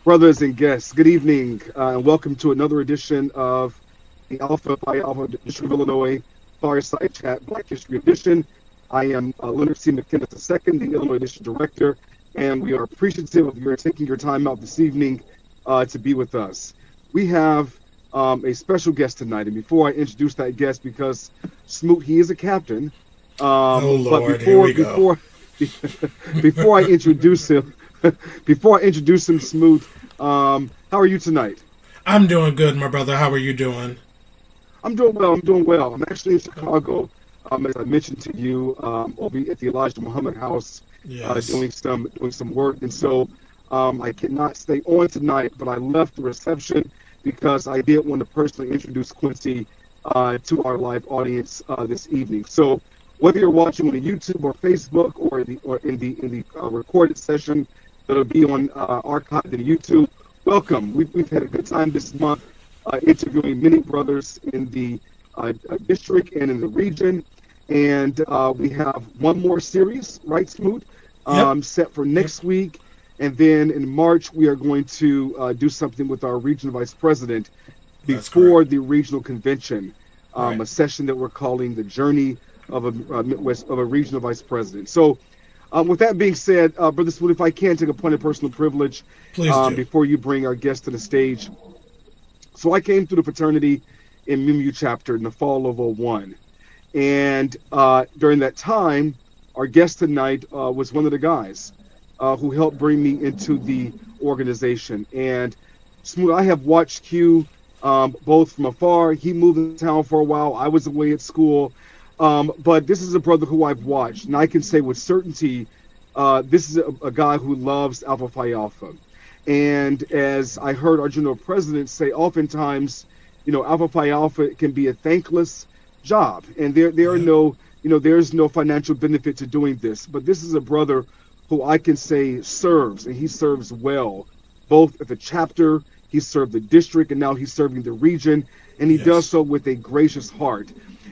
Brothers and guests, good evening, and welcome to another edition of the Alpha Phi Alpha District of Illinois Fireside Chat Black History Edition. I am Leonard C. McKinnis II, the Illinois District Director, and we are appreciative of your taking your time out this evening to be with us. We have a special guest tonight, and before I introduce that guest, because Smoot, he is a captain. Oh Lord, but here we go. before I introduce him, Smoot, how are you tonight? I'm doing good, my brother. How are you doing? I'm doing well. I'm actually in Chicago, as I mentioned to you. I'll be at the Elijah Muhammad House, Yes. doing some work, and so I cannot stay on tonight. But I left the reception because I did want to personally introduce Quincy to our live audience this evening. So whether you're watching on YouTube or Facebook or in the recorded session that'll be on archived in YouTube, welcome. We've had a good time this month interviewing many brothers in the district and in the region, and we have one more series, right, Smoot, Yep. set for next week, and then in March we are going to do something with our regional vice president That's before correct. the regional convention, Right. a session that we're calling the Journey of a Midwest of a regional vice president. So. With that being said, Brother Smoot, if I can take a point of personal privilege Please do. before you bring our guest to the stage. So I came through the fraternity in Mu chapter in the fall of '01. And during that time, our guest tonight was one of the guys who helped bring me into the organization. And Smoot, I have watched Q both from afar. He moved in town for a while. I was away at school. But this is a brother who I've watched, and I can say with certainty, this is a guy who loves Alpha Phi Alpha. And as I heard our general president say, oftentimes, Alpha Phi Alpha can be a thankless job, and there are no, there's no financial benefit to doing this. But this is a brother who I can say serves, and he serves well, both at the chapter, he served the district, and now he's serving the region, and he does Yes. so with a gracious heart.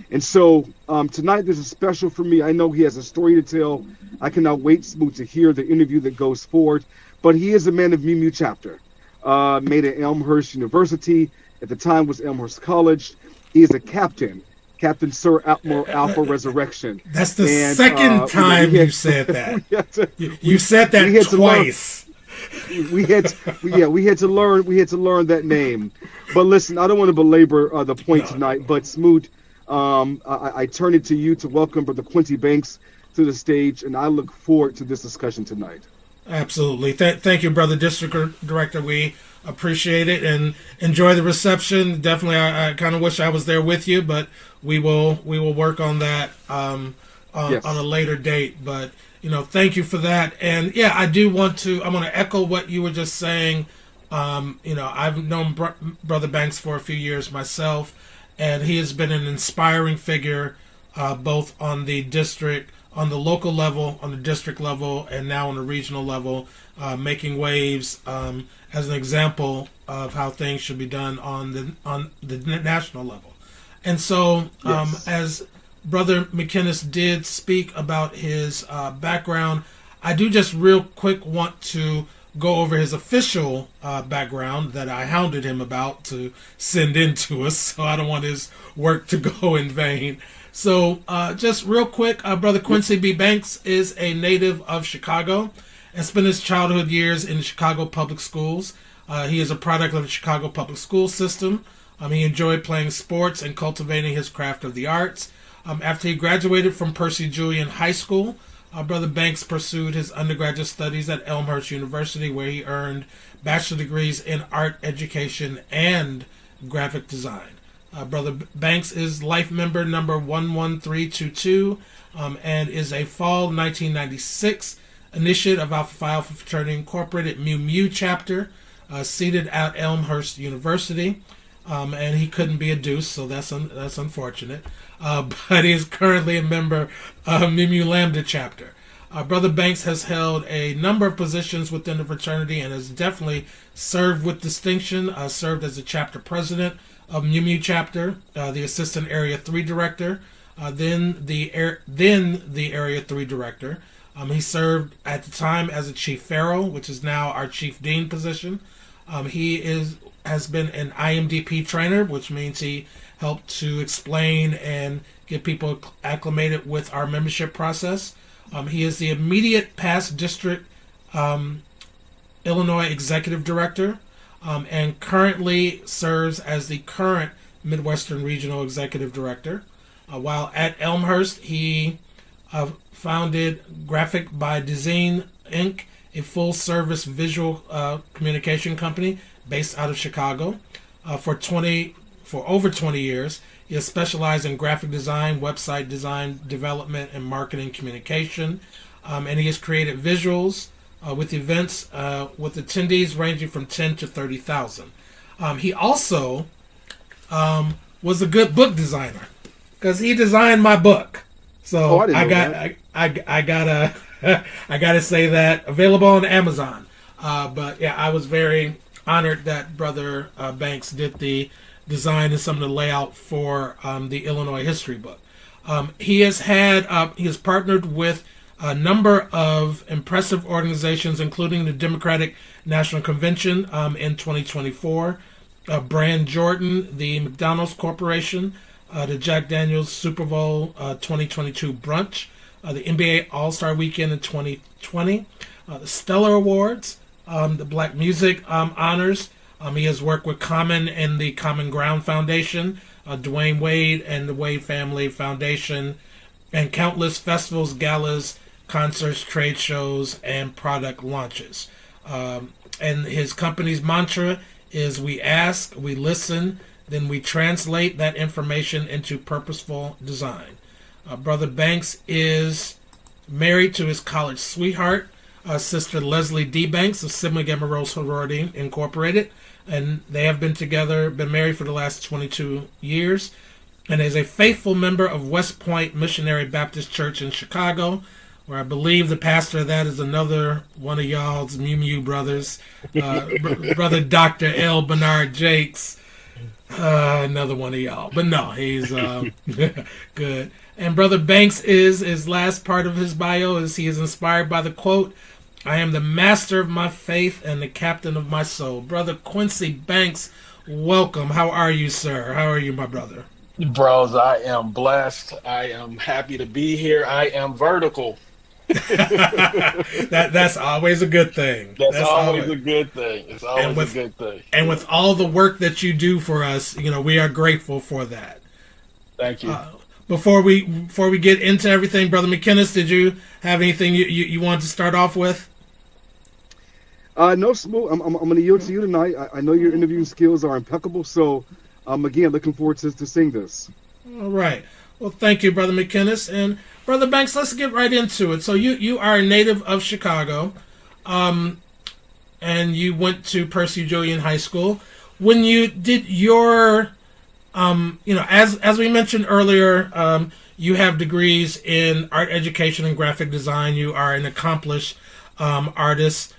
And so tonight this is special for me. I know he has a story to tell. I cannot wait, Smoot, to hear the interview that goes forward. But he is a man of Mu chapter, made at Elmhurst University. At the time was Elmhurst College. He is a captain, Captain Sir Admiral Alpha Resurrection. That's the And, second time we had- you said that. we had to- You said we that had to learn. twice. we had to learn that name. But listen, I don't want to belabor the point No. tonight. But Smoot, I turn it to you to welcome Brother Quincy Banks to the stage, and I look forward to this discussion tonight. Absolutely. Thank you, brother District Director. We appreciate it and enjoy the reception. Definitely, I kind of wish I was there with you, but we will work on that Yes. on a later date. But thank you for that. And yeah, I want to echo what you were just saying. I've known Brother Banks for a few years myself, and he has been an inspiring figure, both on the local level, on the district level, and now on the regional level, making waves as an example of how things should be done on the national level. And so, Yes. as Brother McKinnis did speak about his background, I do just real quick want to go over his official background that I hounded him about to send in to us, so I don't want his work to go in vain. So just real quick, Brother Quincy B. Banks is a native of Chicago and spent his childhood years in the Chicago public schools. He is a product of the Chicago public school system. He enjoyed playing sports and cultivating his craft of the arts. After he graduated from Percy Julian High School, Brother Banks pursued his undergraduate studies at Elmhurst University, where he earned bachelor degrees in art education and graphic design. Brother Banks is life member number 11322 and is a fall 1996 initiate of Alpha Phi Alpha Fraternity Incorporated Mu chapter, seated at Elmhurst University. And he couldn't be a deuce, so that's unfortunate. But he is currently a member of Mu Lambda chapter. Brother Banks has held a number of positions within the fraternity and has definitely served with distinction. Served as the chapter president of Mu chapter, the assistant area 3 director, then the area 3 director, He served at the time as a chief pharaoh, which is now our chief dean position. He has been an IMDP trainer, which means he helped to explain and get people acclimated with our membership process. He is the immediate past district Illinois executive director, and currently serves as the current Midwestern Regional Executive Director. While at Elmhurst, he founded Graphic by Design Inc., a full-service visual communication company based out of Chicago. For over 20 years, he has specialized in graphic design, website design, development, and marketing communication. And he has created visuals with events with attendees ranging from 10 to 30,000. He also was a good book designer because he designed my book. So I gotta I gotta say that available on Amazon. But yeah, I was very honored that Brother Banks did the design and some of the layout for the Illinois history book. He has partnered with a number of impressive organizations, including the Democratic National Convention in 2024, Brand Jordan, the McDonald's Corporation, the Jack Daniels Super Bowl 2022 brunch, the NBA All-Star Weekend in 2020, the Stellar Awards, the Black Music Honors. He has worked with Common and the Common Ground Foundation, Dwayne Wade and the Wade Family Foundation, and countless festivals, galas, concerts, trade shows, and product launches. And his company's mantra is we ask, we listen, then we translate that information into purposeful design. Brother Banks is married to his college sweetheart, Sister Leslie D. Banks of Sigma Gamma Rho Sorority Incorporated, and they have been married for the last 22 years, and is a faithful member of West Point Missionary Baptist Church in Chicago, where I believe the pastor of that is another one of y'all's Mew Mew brothers, Brother Dr. L. Bernard Jakes, another one of y'all. But no, he's good. And Brother Banks his last part of his bio is he is inspired by the quote, "I am the master of my faith and the captain of my soul." Brother Quincy Banks, welcome. How are you, sir? How are you, my brother? Bros, I am blessed. I am happy to be here. I am vertical. That's always a good thing. That's always a good thing. It's always a good thing. And with all the work that you do for us, we are grateful for that. Thank you. Before we get into everything, Brother McKinnis, did you have anything you wanted to start off with? No, Smooth. I'm going to yield to you tonight. I know your interviewing skills are impeccable, so again, looking forward to seeing this. All right. Well, thank you, Brother McKinnis. And Brother Banks, let's get right into it. So you are a native of Chicago, and you went to Percy Julian High School. When you did your, as we mentioned earlier, you have degrees in art education and graphic design. You are an accomplished artist.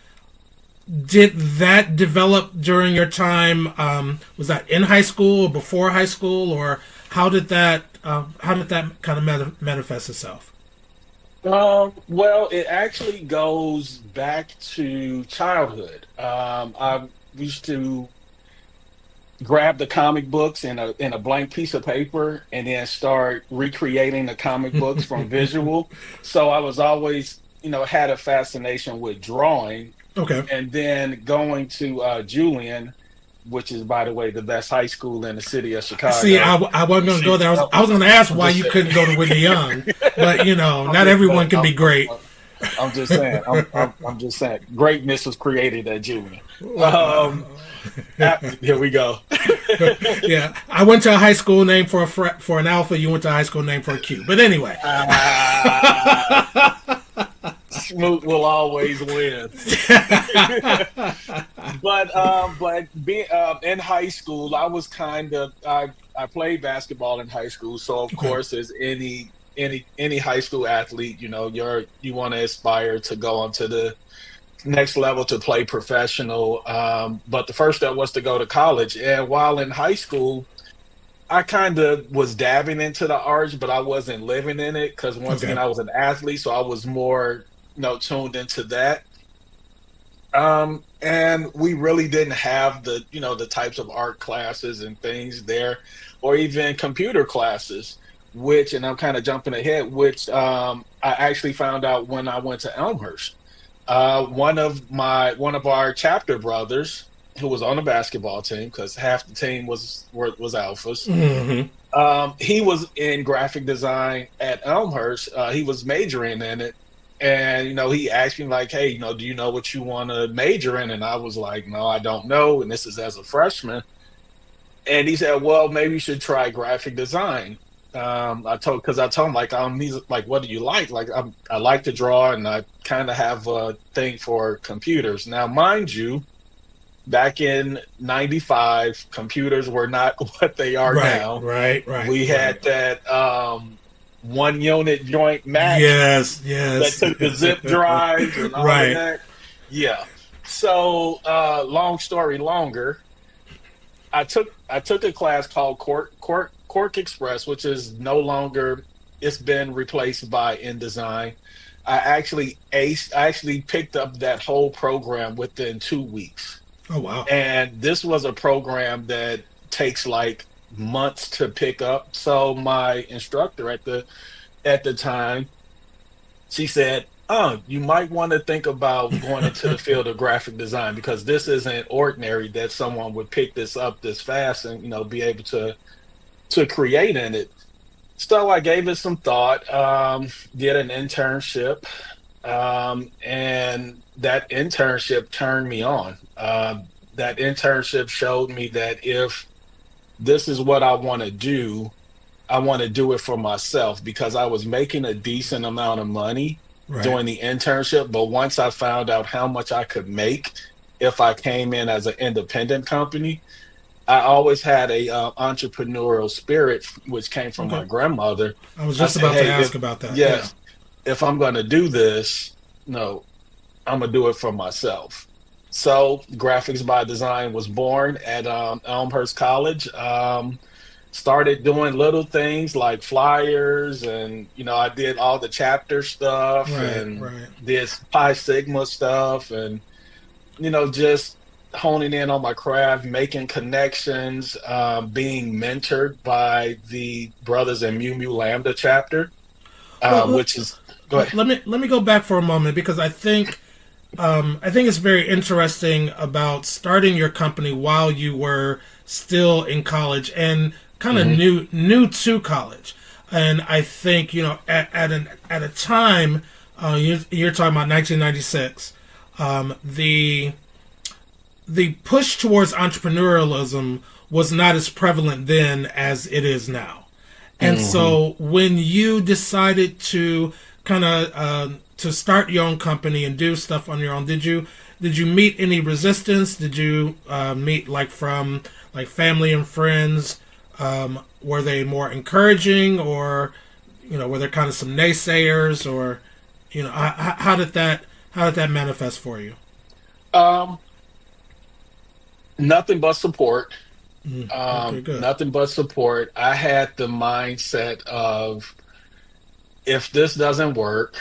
Did that develop during your time? Was that in high school or before high school, or how did that kind of manifest itself? Well, it actually goes back to childhood. I used to grab the comic books in a blank piece of paper and then start recreating the comic books from visual. So I was always, had a fascination with drawing. Okay. And then going to Julian, which is, by the way, the best high school in the city of Chicago. See, I wasn't going to go there. I was going to ask why you couldn't go to Whitney Young, but not everyone can be great. I'm just saying. I'm just saying. Greatness was created at Julian. Here we go. Yeah, I went to a high school named for an alpha. You went to a high school named for a Q. But anyway. Smoot will always win. But being in high school, I was I played basketball in high school, so of course, as any high school athlete, you want to aspire to go on to the next level to play professional. But the first step was to go to college, and while in high school, I kind of was dabbing into the arts, but I wasn't living in it because once again, I was an athlete, so I was more tuned into that. And we really didn't have the types of art classes and things there, or even computer classes, which, and I'm kind of jumping ahead, which I actually found out when I went to Elmhurst. One of our chapter brothers, who was on the basketball team, because half the team was alphas. Mm-hmm. He was in graphic design at Elmhurst. He was majoring in it. And, he asked me like, hey, do you know what you want to major in? And I was like, no, I don't know. And this is as a freshman. And he said, well, maybe you should try graphic design. I told him like, he's like, what do you like? Like, I like to draw, and I kind of have a thing for computers. Now, mind you, back in '95, computers were not what they are now. Right. We had that 1-unit joint Mac. Yes. That took the zip drives and all of that. Yeah. So, long story longer, I took a class called Quark Express, which is no longer. It's been replaced by InDesign. I actually picked up that whole program within 2 weeks. Oh wow! And this was a program that takes like months to pick up. So my instructor at the time, she said, "Oh, you might want to think about going into the field of graphic design, because this isn't ordinary that someone would pick this up this fast and be able to create in it." So I gave it some thought, did an internship, and that internship turned me on. That internship showed me that if this is what I want to do, I want to do it for myself, because I was making a decent amount of money doing the internship. But once I found out how much I could make if I came in as an independent company, I always had a entrepreneurial spirit, which came from my grandmother. I was just about to ask about that. Yes, if I'm going to do this, no, I'm going to do it for myself. So Graphics by Design was born at Elmhurst College. Started doing little things like flyers, and I did all the chapter stuff, and did Pi Sigma stuff, and just honing in on my craft, making connections, being mentored by the brothers in Mu Mu Lambda chapter, which is. Go ahead. Let me go back for a moment, because I think it's very interesting about starting your company while you were still in college and kind of new to college. And I think at a time, you're talking about 1996, the push towards entrepreneurialism was not as prevalent then as it is now. And so when you decided to kind of to start your own company and do stuff on your own, did you meet any resistance? Did you meet from family and friends? Were they more encouraging, or were there kind of some naysayers, or how did that manifest for you? Nothing but support. Okay, good. Nothing but support. I had the mindset of, if this doesn't work,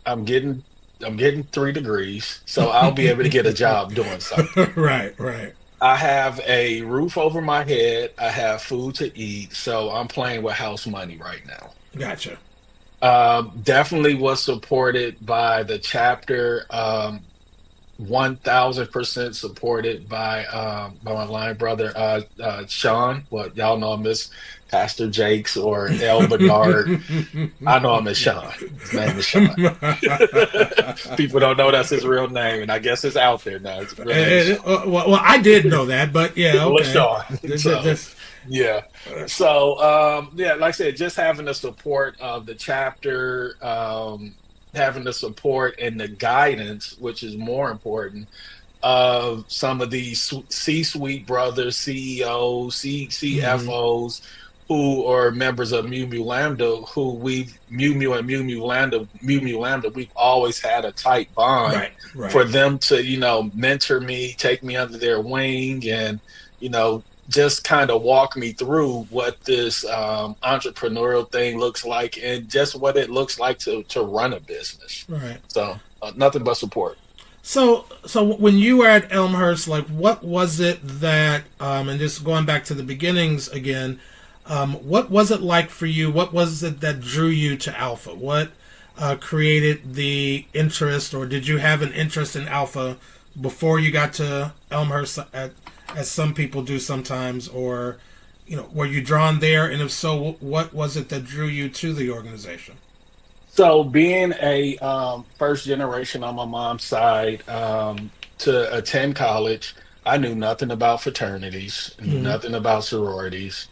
I'm getting 3 degrees, so I'll be able to get a job doing something. Right. I have a roof over my head. I have food to eat, so I'm playing with house money right now. Gotcha. Definitely was supported by the chapter. 1000% supported by my line brother Sean. Well, y'all know him as Pastor Jakes or El Bernard. I know him as Sean. His name is Sean. People don't know that's his real name, and I guess it's out there now. His real name is Sean. Well, I did know that, but yeah, okay. Sean. Yeah. So, like I said, just having the support of the chapter, having the support and the guidance, which is more important, of some of these C-suite brothers, CEOs, CFOs, who are members of Mu Mu Lambda, who Mu Mu Lambda, we've always had a tight bond. Right. For them to, mentor me, take me under their wing, and, just kind of walk me through what this entrepreneurial thing looks like and just what it looks like to run a business. Right. So nothing but support. So when you were at Elmhurst, like what was it that, and just going back to the beginnings again, what was it like for you? What was it that drew you to Alpha? What created the interest, or did you have an interest in Alpha before you got to Elmhurst, as some people do sometimes, or were you drawn there? And if so, what was it that drew you to the organization? So, being a first generation on my mom's side to attend college, I knew nothing about fraternities, knew Hmm. nothing about sororities,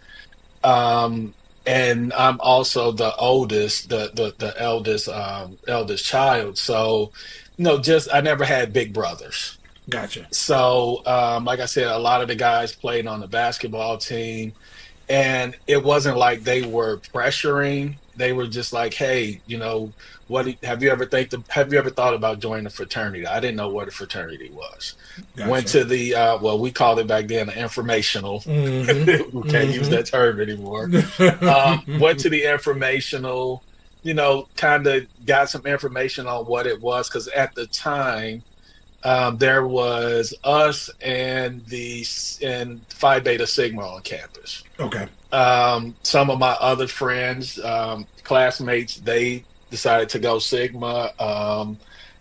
and I'm also the oldest, the eldest eldest child. So, just I never had big brothers. Gotcha. So, like I said, a lot of the guys played on the basketball team, and it wasn't like they were pressuring. They were just like, "Hey, have you ever thought about joining a fraternity?" I didn't know what a fraternity was. Went Gotcha. to the we called it back then the informational. Hmm. We can't use Hmm. that term anymore. Went to the informational. Kind of got some information on what it was because at the time there was us and Phi Beta Sigma on campus. Okay. Some of my other friends, classmates, they decided to go Sigma.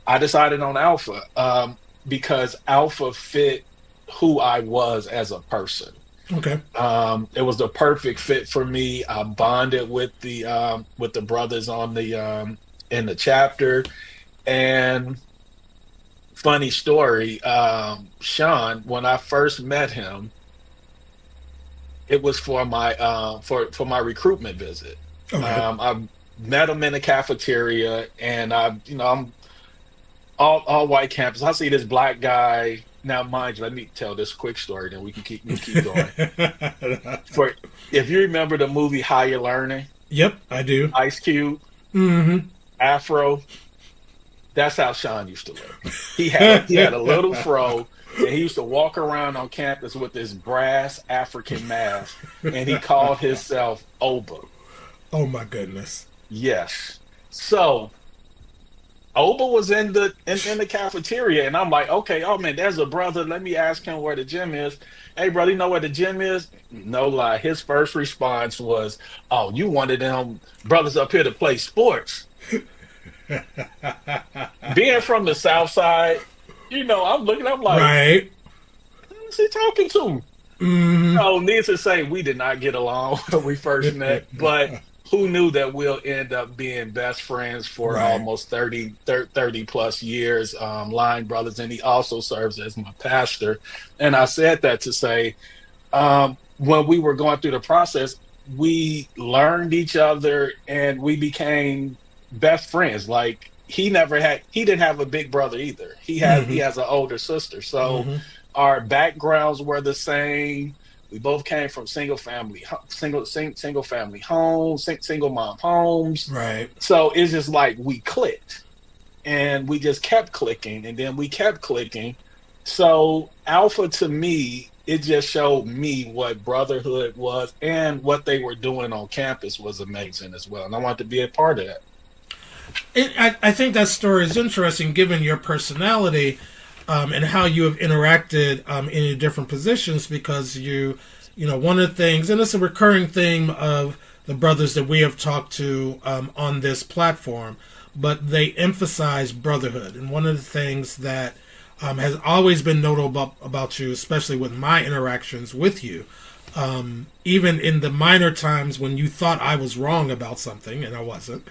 I decided on Alpha because Alpha fit who I was as a person. Okay. It was the perfect fit for me. I bonded with the brothers on the in the chapter, and funny story, Sean, when I first met him, it was for my for my recruitment visit. Okay. I met him in the cafeteria, and I'm all white campus. I see this black guy. Now, mind you, let me tell this quick story, then we keep going. For if you remember the movie Higher Learning, Yep, I do. Ice Cube, Hmm. Afro, that's how Sean used to look. He had a little fro, and he used to walk around on campus with this brass African mask, and he called himself Oba. Oh my goodness. Yes. So Oba was in the cafeteria, and I'm like, okay, oh man, there's a brother. Let me ask him where the gym is. Hey, brother, you know where the gym is? No lie. His first response was, "Oh, you wanted them brothers up here to play sports." Being from the South Side, I'm looking, I'm like, Right. who's he talking to? Hmm. No, needless to say, we did not get along when we first met, but who knew that we'll end up being best friends for Right. almost 30 plus years, line brothers, and he also serves as my pastor. And I said that to say, when we were going through the process, we learned each other and we became best friends. Like he didn't have a big brother either. He Hmm. has an older sister. So Hmm. our backgrounds were the same. We both came from single family homes, single mom homes. Right. So it's just like we clicked and we just kept clicking and then we kept clicking. So Alpha to me, it just showed me what brotherhood was and what they were doing on campus was amazing as well. And I wanted to be a part of that. I think that story is interesting given your personality, and how you have interacted in your different positions because one of the things, and it's a recurring theme of the brothers that we have talked to on this platform, but they emphasize brotherhood. And one of the things that has always been notable about you, especially with my interactions with you, even in the minor times when you thought I was wrong about something and I wasn't.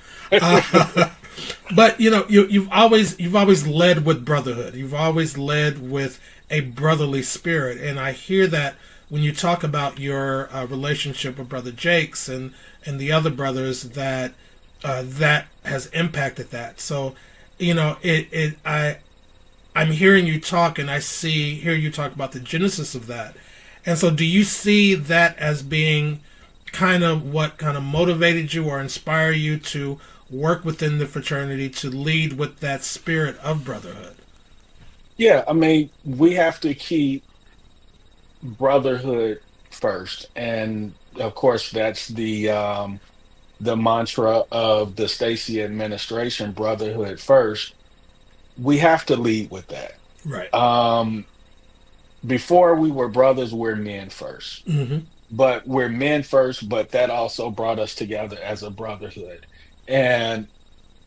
But you've always led with brotherhood. You've always led with a brotherly spirit, and I hear that when you talk about your relationship with Brother Jakes and the other brothers that has impacted that. So, I'm hearing you talk, and hear you talk about the genesis of that. And so, do you see that as being kind of what kind of motivated you or inspire you to work within the fraternity to lead with that spirit of brotherhood? Yeah, I mean, we have to keep brotherhood first, and of course that's the mantra of the Stacey administration, brotherhood first. We have to lead with that. Right. Um, Before we were brothers, we're men first. Mm-hmm. But we're men first, but that also brought us together as a brotherhood. And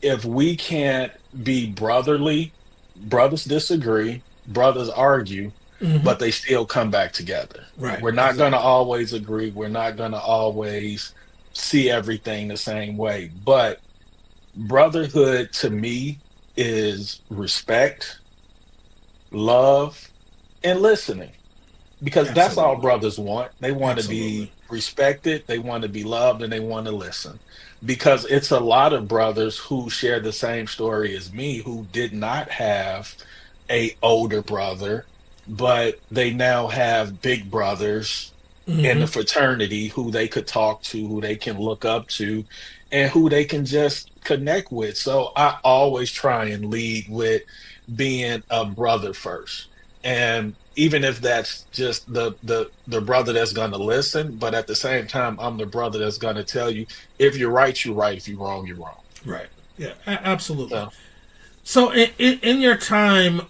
if we can't be brotherly, brothers disagree, brothers argue, Mm-hmm. but they still come back together. Right. We're not going to Exactly. always agree. We're not going to always see everything the same way. But brotherhood to me is respect, love, and listening, because that's all Absolutely. brothers want. They want to Absolutely. be respected, they want to be loved, and they want to listen. Because it's a lot of brothers who share the same story as me who did not have a older brother, but they now have big brothers in Mm-hmm. the fraternity who they could talk to, who they can look up to, and who they can just connect with. So I always try and lead with being a brother first. And even if that's just the brother that's going to listen, but at the same time, I'm the brother that's going to tell you, if you're right, you're right. If you're wrong, you're wrong. Right. Yeah. Absolutely. So So, in your time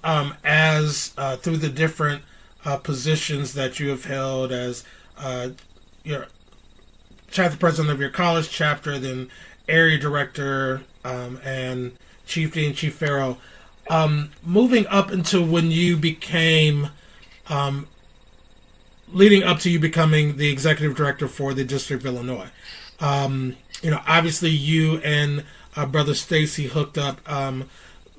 as through the different positions that you have held as your chapter president of your college chapter, then area director, and chief dean, chief pharaoh, moving up into when you became, um, leading up to you becoming the executive director for the District of Illinois. Obviously, you and brother Stacy hooked up.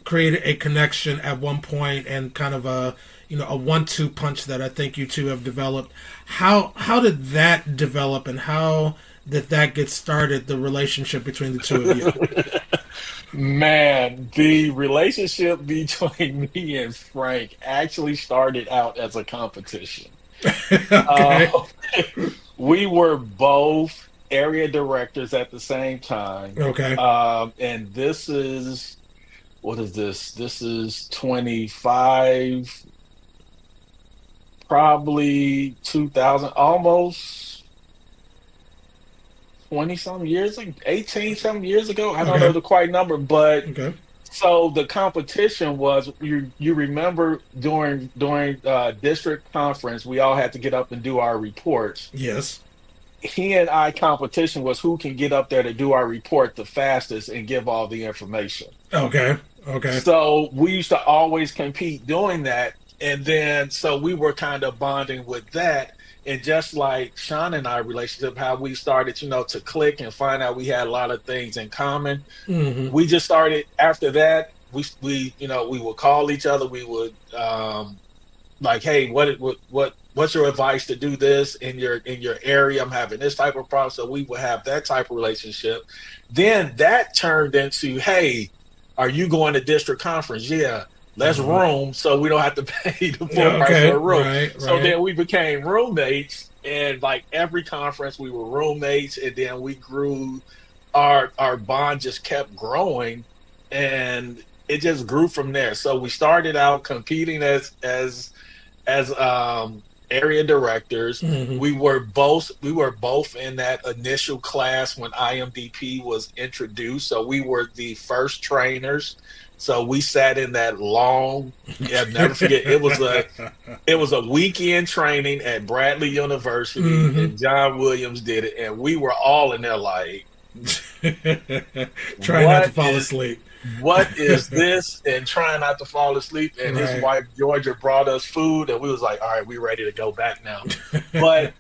Created a connection at one point, and kind of a 1-2 punch that I think you two have developed. How did that develop, and how did that get started? The relationship between the two of you. man, the relationship between me and Frank actually started out as a competition. Okay. Uh, we were both area directors at the same time. Okay. And this is, what is this? This is 25, probably 2000, almost 20 some years, like 18 some years ago. I don't know Okay. the quite number, but Okay. so the competition was, you remember during district conference, we all had to get up and do our reports. Yes. He and I competition was who can get up there to do our report the fastest and give all the information. Okay. Okay. So we used to always compete doing that. And then so we were kind of bonding with that. And just like Sean and I relationship, how we started, to click and find out we had a lot of things in common. Mm-hmm. We just started after that. We would call each other. We would like, hey, what's your advice to do this in your area? I'm having this type of problem. So we would have that type of relationship. Then that turned into, hey, are you going to district conference? Yeah, let's Mm-hmm. room so we don't have to pay the Yeah. full price for Okay. a room. Right. So Right. then we became roommates, and like every conference we were roommates, and then we grew, our bond just kept growing, and it just grew from there. So we started out competing as area directors. Mm-hmm. We were both in that initial class when IMDP was introduced. So we were the first trainers. So we sat in that long. I'll never forget. It was a weekend training at Bradley University, Mm-hmm. and John Williams did it, and we were all in there like, Trying not to what fall is asleep. what is this, and trying not to fall asleep. And his Right. wife Georgia brought us food, and we was like, all right, we ready to go back now. But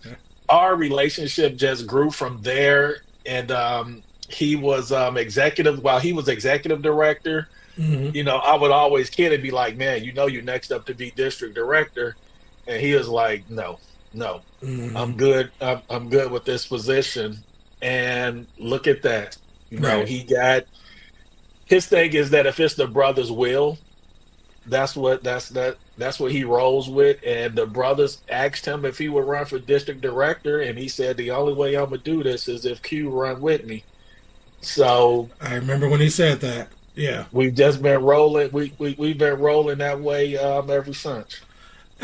our relationship just grew from there. And he was executive while he was executive director. Mm-hmm. I would always kid and be like, man, you're next up to be district director. And he was like, no, no, Mm-hmm. I'm good. I'm good with this position. And look at that. Right. He got, his thing is that if it's the brother's will, that's what he rolls with. And the brothers asked him if he would run for district director, and he said the only way I'm gonna do this is if Q run with me. So I remember when he said that. Yeah. we've just been rolling. We've been rolling that way ever since.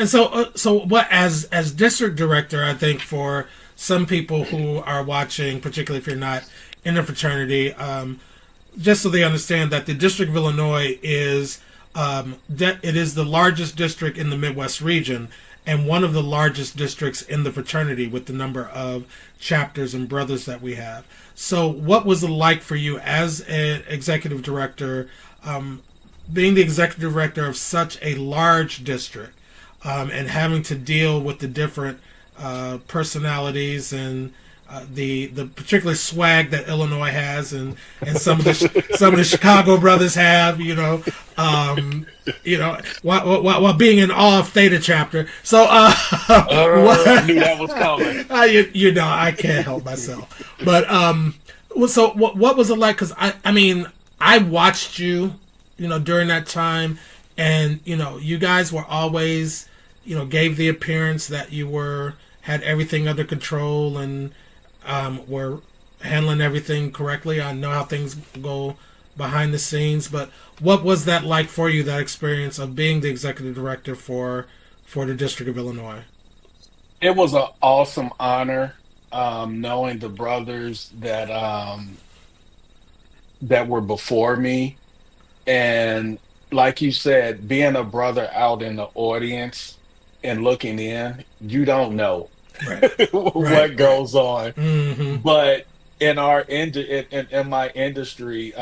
And so what as district director, I think for some people who are watching, particularly if you're not in a fraternity, just so they understand that the District of Illinois is it is the largest district in the Midwest region and one of the largest districts in the fraternity with the number of chapters and brothers that we have. So what was it like for you as an executive director, being the executive director of such a large district, and having to deal with the different personalities and the particular swag that Illinois has, and some of the Chicago brothers have, while being in awe of Theta chapter. So I knew that was coming. I can't help myself. But so what was it like? Because I watched you, during that time, and you guys were always, gave the appearance that you had everything under control and were handling everything correctly. I know how things go behind the scenes, but what was that like for you, that experience of being the executive director for the District of Illinois? It was an awesome honor, knowing the brothers that were before me. And like you said, being a brother out in the audience and looking in, you don't know what goes on. Mm-hmm. But in my industry,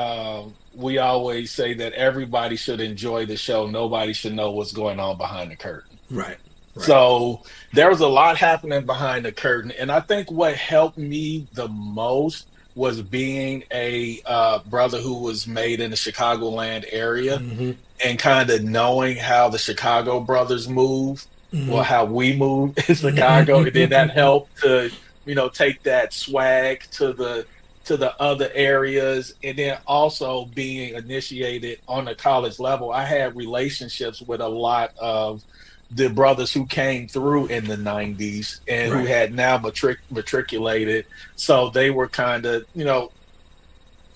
we always say that everybody should enjoy the show. Nobody should know what's going on behind the curtain. Right. So there was a lot happening behind the curtain. And I think what helped me the most was being a brother who was made in the Chicagoland area, mm-hmm. and kind of knowing how the Chicago brothers move, mm-hmm. or how we move in Chicago. And then that helped to, take that swag to the other areas. And then also being initiated on the college level, I had relationships with a lot of the brothers who came through in the 90s and who had now matriculated. So they were kind of,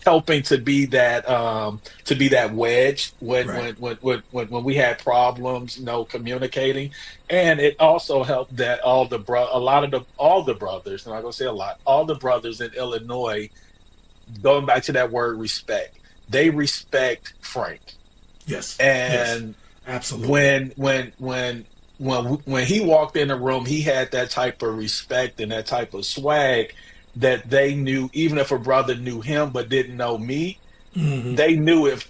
helping to be that wedge when we had problems, communicating. And it also helped that all the brothers, and I'm gonna say all the brothers in Illinois, going back to that word respect, they respect Frank. Yes. And absolutely. When he walked in the room, he had that type of respect and that type of swag that they knew. Even if a brother knew him but didn't know me, mm-hmm. they knew if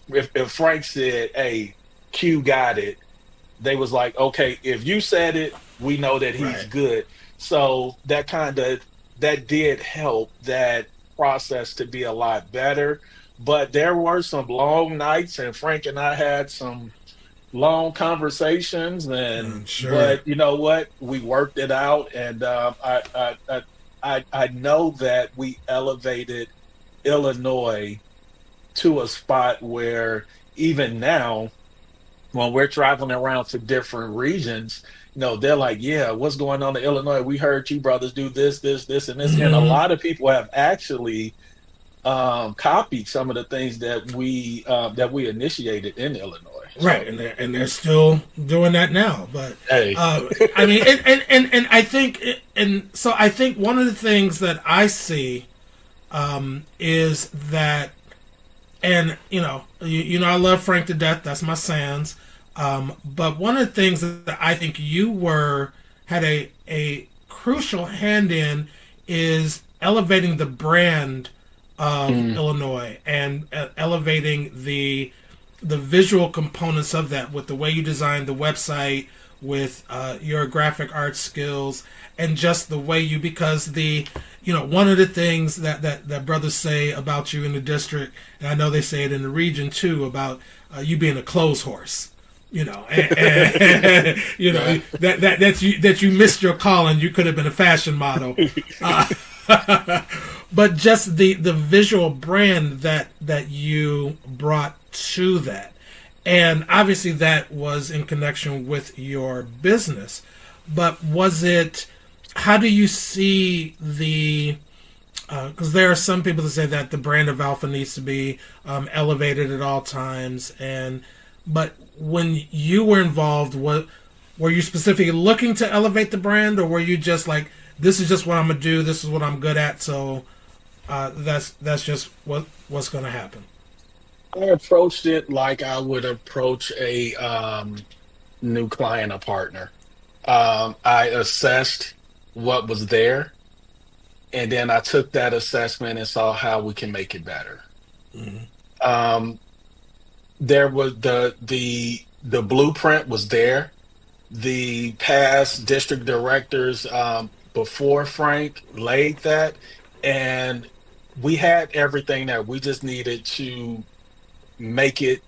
Frank said, "Hey, Q got it," they was like, "Okay, if you said it, we know that he's good." So that did help that process to be a lot better. But there were some long nights, and Frank and I had some long conversations, and but you know what, we worked it out. And I know that we elevated Illinois to a spot where even now, when we're traveling around to different regions, they're like, "Yeah, what's going on in Illinois? We heard you brothers do this, this, and this." Mm-hmm. And a lot of people have actually copied some of the things that we initiated in Illinois. Right, and they're still doing that now. But hey, and I think, and so I think one of the things that I see is that, and I love Frank to death. That's my sans. But one of the things that I think you had a crucial hand in is elevating the brand of Illinois and elevating the visual components of that, with the way you designed the website, with your graphic art skills, and just the way because one of the things that brothers say about you in the district, and I know they say it in the region too, about you being a clothes horse, and that you missed your calling. You could have been a fashion model. But just the visual brand that you brought to that, and obviously that was in connection with your business. But how do you see because there are some people that say that the brand of Alpha needs to be elevated at all times, but when you were involved, were you specifically looking to elevate the brand, or were you just like, this is just what I'm gonna do, this is what I'm good at, so that's just what's gonna happen? I approached it like I would approach a new client or partner. I assessed what was there, and then I took that assessment and saw how we can make it better. Hmm. Um, there was the blueprint was there. The past district directors before Frank laid that, and we had everything there. We just needed to make it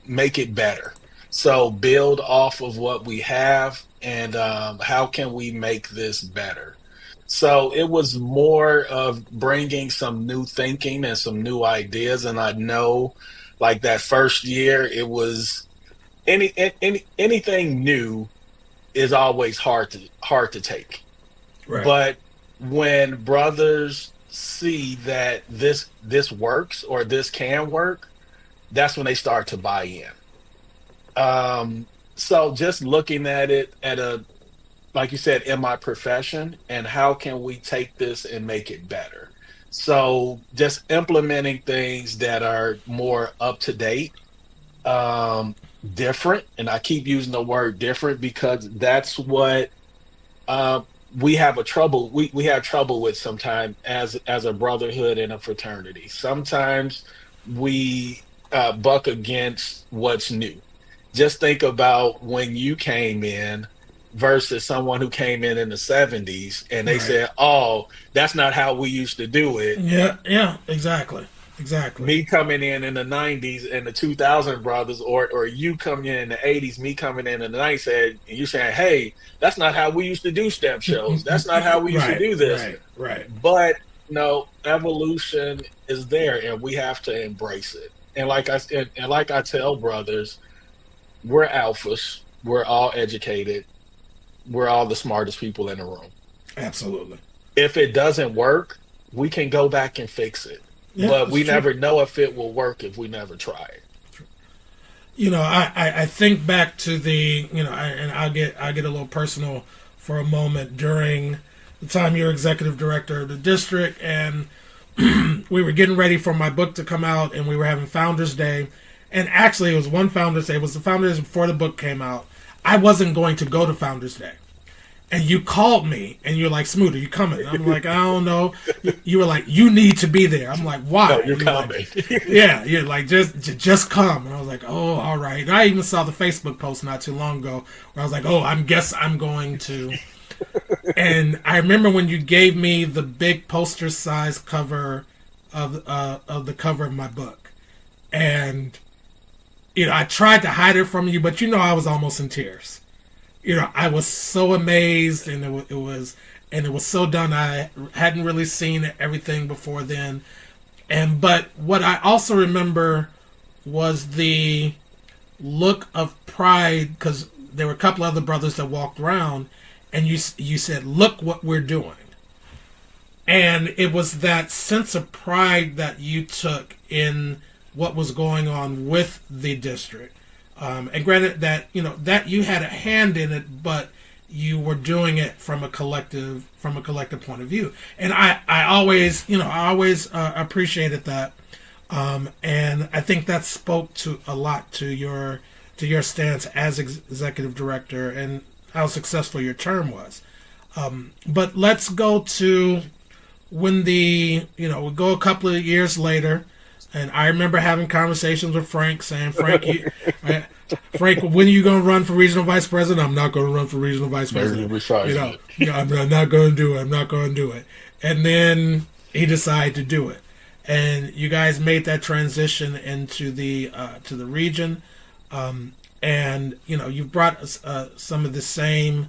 make it better. So build off of what we have, and how can we make this better? So it was more of bringing some new thinking and some new ideas. And I know, like that first year, it was anything new is always hard to take. Right. But when brothers see that this works or this can work, that's when they start to buy in. So just looking at it at a, like you said, in my profession, and how can we take this and make it better? So just implementing things that are more up to date, um, different, and I keep using the word different because that's what uh, we have trouble with sometimes as a brotherhood and a fraternity. Sometimes we buck against what's new. Just think about when you came in versus someone who came in the 70s and they Right. said, "Oh, that's not how we used to do it." Yeah. Yeah. Exactly. Exactly. Me coming in the 90s and the 2000 brothers, or you coming in the 80s, me coming in the 90s, said, and you saying, "Hey, that's not how we used to do step shows. That's not how we used to Right. do this." Right. Right. But no, evolution is there, and we have to embrace it. And like I tell brothers, we're alphas. We're all educated. We're all the smartest people in the room. Absolutely. If it doesn't work, we can go back and fix it. Yeah, But that's we true. never know if it will work if we never try it. I think back to and I'll get a little personal for a moment during the time you're executive director of the district, and we were getting ready for my book to come out, and we were having Founders Day, and actually it was one Founders Day. It was the Founders Day before the book came out. I wasn't going to go to Founders Day, and you called me and you're like, "Smoot, are you coming?" I'm like, "I don't know." You were like, "You need to be there." I'm like, No, "Why?" you're And you're like, coming. "Yeah." You're like, just come." And I was like, "Oh, all right." And I even saw the Facebook post not too long ago where I was like, "Oh, I guess I'm going to." And I remember when you gave me the big poster size cover of the cover of my book, and I tried to hide it from you, but I was almost in tears. I was so amazed, and it was so done. I hadn't really seen everything before then, but what I also remember was the look of pride, because there were a couple other brothers that walked around, and you said, "Look what we're doing," and it was that sense of pride that you took in what was going on with the district. And granted that that you had a hand in it, but you were doing it from a collective point of view. And I always appreciated that, and I think that spoke to a lot to your stance as executive director and how successful your term was. But let's go to when we go a couple of years later, and I remember having conversations with Frank, saying, Frank, when are you going to run for regional vice president? I'm not going to run for regional vice Maybe president. besides it. I'm not going to do it. I'm not going to do it. And then he decided to do it, and you guys made that transition into the to the region, and you've brought some of the same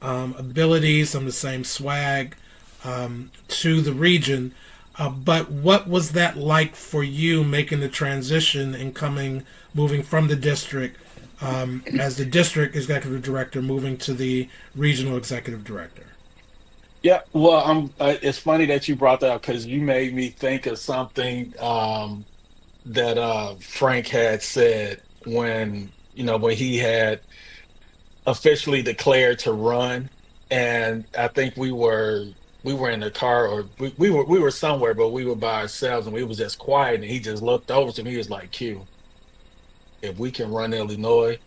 abilities, some of the same swag to the region. But what was that like for you, making the transition and moving from the district as the district executive director, moving to the regional executive director? Yeah, well, it's funny that you brought that up because you made me think of something that Frank had said when he had officially declared to run, and I think we were in the car, or we were somewhere, but we were by ourselves, and we was just quiet, and he just looked over to me. He was like, "Q, if we can run Illinois,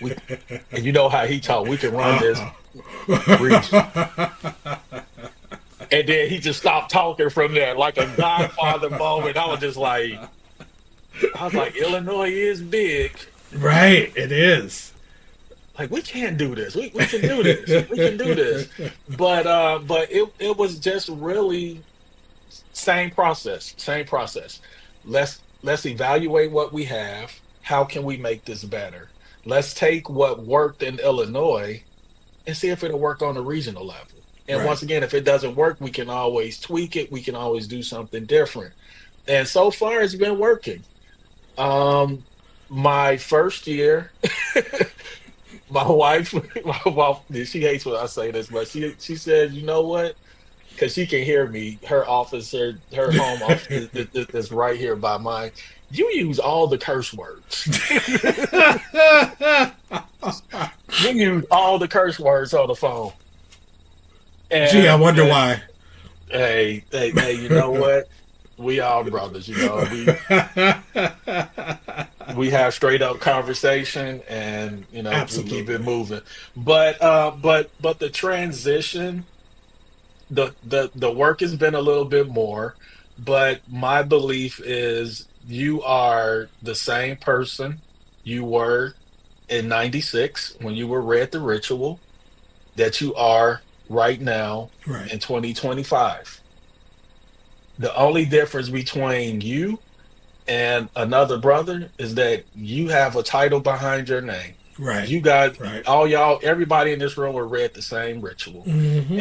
we and you know how he talk, we can run this region." And then he just stopped talking from there, like a Godfather moment. I was like, Illinois is big. Right, it is. Like, we can do this. We can do this. We can do this. But it was just really same process. Same process. Let's evaluate what we have. How can we make this better? Let's take what worked in Illinois and see if it'll work on the regional level. And Right. once again, if it doesn't work, we can always tweak it. We can always do something different. And so far, it's been working. My first year, my wife, she hates when I say this, but she said, you know what? Because she can hear me. Her home office is right here by mine. You use all the curse words. You use all the curse words on the phone. And, Gee, I wonder why. Hey, you know what? We all brothers, we have straight up conversation, and we keep it moving. But the transition, the work has been a little bit more, but my belief is you are the same person you were in '96 when you were read the ritual that you are right now Right. in 2025. The only difference between you and another brother is that you have a title behind your name. Right. You got Right. all y'all, everybody in this room were read the same ritual. Mm-hmm.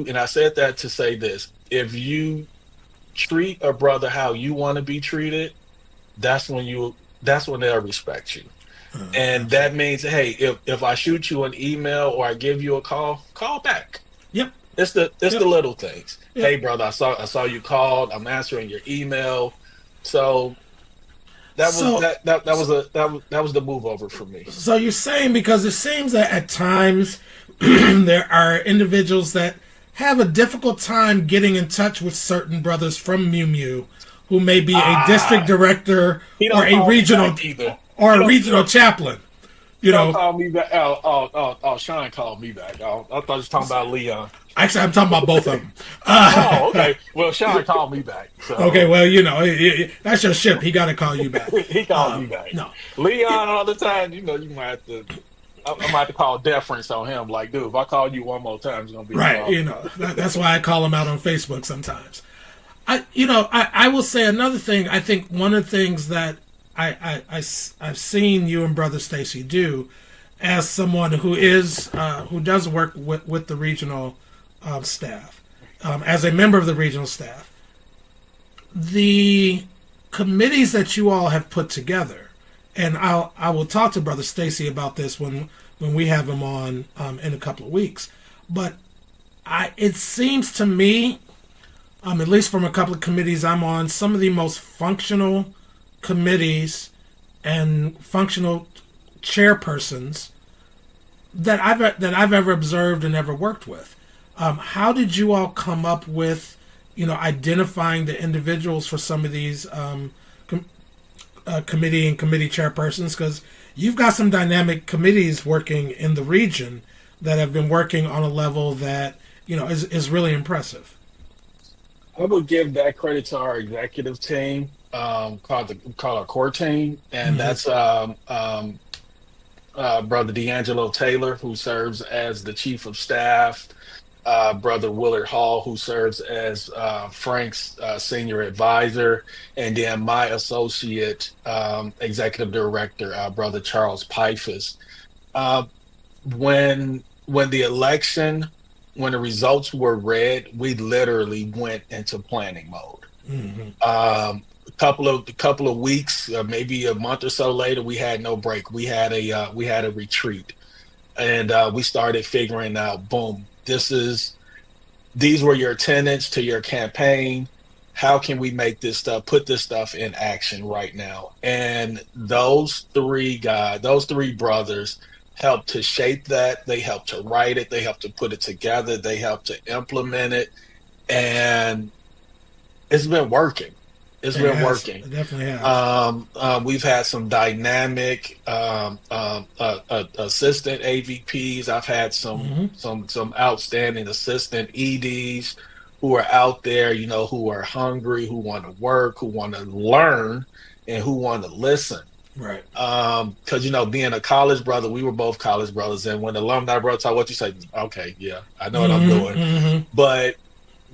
And I said that to say this, if you treat a brother how you want to be treated, that's when they'll respect you. And that means, hey, if I shoot you an email or I give you a call back. Yep. It's the Yep. little things. Yep. Hey, brother, I saw you called. I'm answering your email. So that was the move over for me. So you're saying, because it seems that at times there are individuals that have a difficult time getting in touch with certain brothers from Mew Mew who may be a district director or a regional chaplain. Don't call me back. Oh, Sean called me back. I thought you were talking about Leon. Actually, I'm talking about both of them. Oh, okay. Well, Sean called me back. So. Okay, well, that's your ship. He got to call you back. He called me back. No. Leon, all the time, you might have to. I might have to call deference on him. Like, dude, if I call you one more time, it's gonna be right. That's why I call him out on Facebook sometimes. I will say another thing. I think one of the things that I've seen you and Brother Stacy do, as someone who does work with the regional staff, as a member of the regional staff, the committees that you all have put together, and I will talk to Brother Stacy about this when we have him on in a couple of weeks. But it seems to me, at least from a couple of committees I'm on, some of the most functional committees and functional chairpersons that I've ever observed and ever worked with. How did you all come up with, identifying the individuals for some of these committee and committee chairpersons? Because you've got some dynamic committees working in the region that have been working on a level that is really impressive. I would give that credit to our executive team, called our core team, and that's Brother D'Angelo Taylor, who serves as the chief of staff, Brother Willard Hall, who serves as Frank's senior advisor, and then my associate executive director, Brother Charles Pifus. When the results were read, we literally went into planning mode. Mm-hmm. A couple of weeks, maybe a month or so later, we had no break. We had a retreat, and we started figuring out. Boom! These were your tenets to your campaign. how can we make this stuff, put this stuff in action right now? And those three brothers helped to shape that. They helped to write it. They helped to put it together. They helped to implement it. And it's been working. It's It been has. working. It definitely has. We've had some dynamic assistant AVPs. I've had some outstanding assistant EDs who are out there, who are hungry, who want to work, who want to learn, and who want to listen. Right. Because being a college brother, we were both college brothers, and when the alumni bro talk, what you say? Okay, yeah, I know what I'm doing. But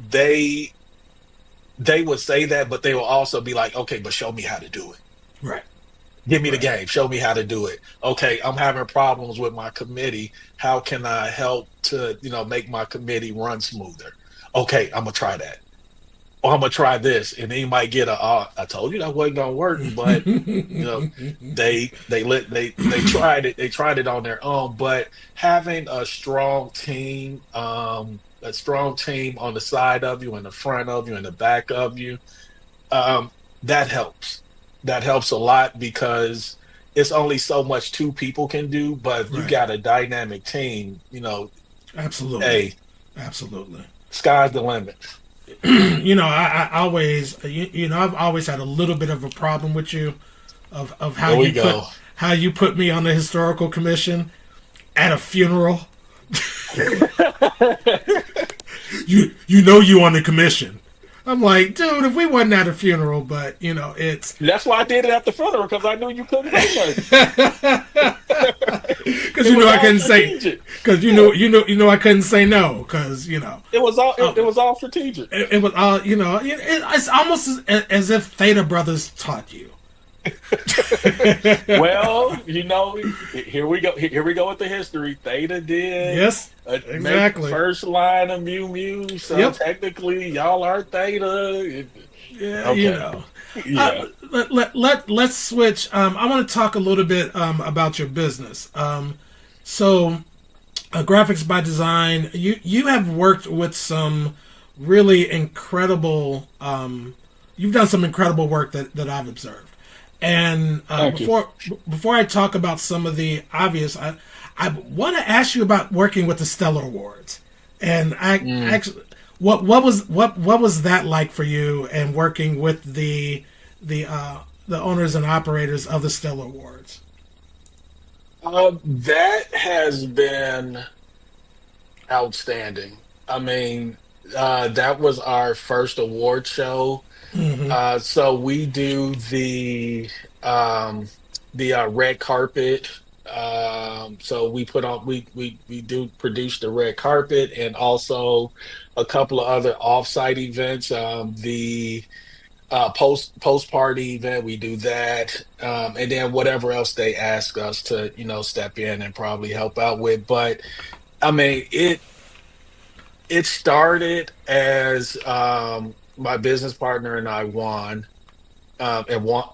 they would say that, but they will also be like, okay, but show me how to do it. Right. Give me the game. Show me how to do it. Okay, I'm having problems with my committee. How can I help to, make my committee run smoother? Okay, I'm gonna try that. Or I'm gonna try this, and then you might get I told you that wasn't gonna work, but they tried it. They tried it on their own. But having a strong team on the side of you, in the front of you, in the back of you, that helps. That helps a lot because it's only so much two people can do, but if you got a dynamic team, Absolutely. Hey, absolutely. Sky's the limit. I always, I've always had a little bit of a problem with you, of how you put me on the historical commission at a funeral. you on the commission. I'm like, dude, if we wasn't at a funeral, but it's that's why I did it at the funeral because I knew you couldn't say nothing. Because I couldn't say because I couldn't say no because it was all strategic. It was all it's almost as if Theta Brothers taught you. Well, here we go with the history. Theta did. Yes, exactly. First line of Mew Mew, so technically y'all are Theta. Yeah, okay. Yeah. Let's switch. I want to talk a little bit about your business. So, Graphics by Design. You have worked with some really incredible. You've done some incredible work that I've observed. And before I talk about some of the obvious, I want to ask you about working with the Stellar Awards. And actually, what was that like for you, and working with the owners and operators of the Stellar Awards? That has been outstanding. I mean, that was our first award show. Mm-hmm. So we do the red carpet. So we put on we do produce the red carpet, and also a couple of other offsite events. The post party event, we do that, and then whatever else they ask us to step in and probably help out with. But I mean, it started as my business partner and I, Juan, and Juan.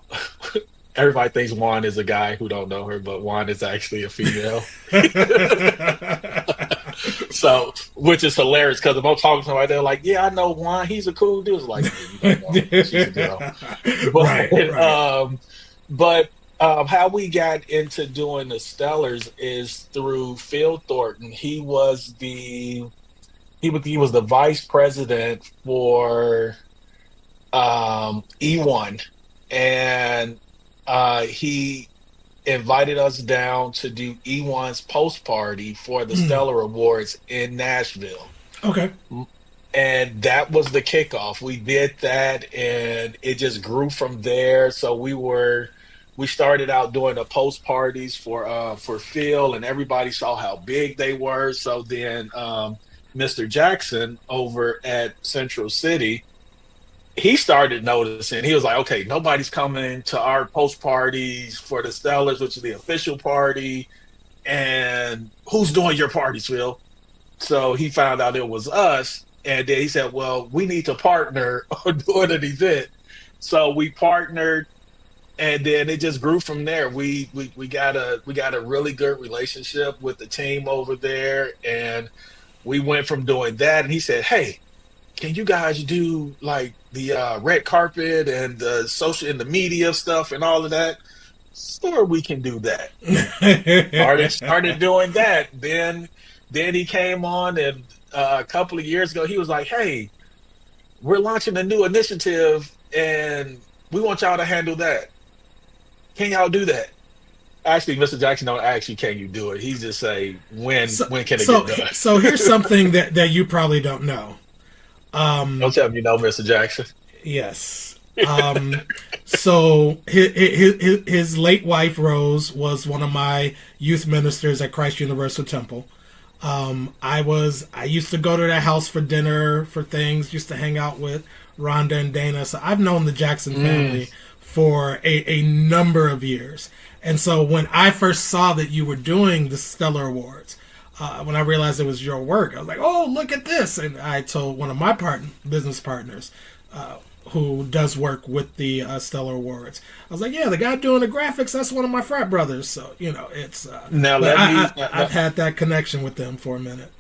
Everybody thinks Juan is a guy who don't know her, but Juan is actually a female. So, which is hilarious because if I'm talking to somebody, they're like, "Yeah, I know Juan. He's a cool dude." It's like, you don't know her. She's a girl. But, right. But how we got into doing the Stellars is through Phil Thornton. He was the vice president for E1, and he invited us down to do E1's post party for the Stellar Awards in Nashville. Okay. And that was the kickoff. We did that, and it just grew from there. So we started out doing the post parties for Phil, and everybody saw how big they were. So then Mr. Jackson over at Central City, he started noticing. He was like, okay, nobody's coming to our post parties for the Stellars, which is the official party. And who's doing your parties, Phil? So he found out it was us. And then he said, well, we need to partner on doing an event. So we partnered, and then it just grew from there. We got a really good relationship with the team over there. And we went from doing that. And he said, hey, can you guys do like the red carpet and the social and the media stuff and all of that? Sure, we can do that. Started doing that. Then he came on, and a couple of years ago, he was like, "Hey, we're launching a new initiative, and we want y'all to handle that. Can y'all do that?" Actually, Mr. Jackson don't ask you, "Can you do it?" He just say, so, when can it so, get done?" so here's something that you probably don't know. Don't tell me you know, Mr. Jackson. Yes. So his late wife Rose was one of my youth ministers at Christ Universal Temple. I used to go to their house for dinner, for things, used to hang out with Rhonda and Dana. So I've known the Jackson family for a number of years. And so when I first saw that you were doing the Stellar Awards, when I realized it was your work, I was like, "Oh, look at this!" And I told one of my business partners, who does work with the Stellar Awards, I was like, "Yeah, the guy doing the graphics, that's one of my frat brothers." So it's Now but let me I've had that connection with them for a minute.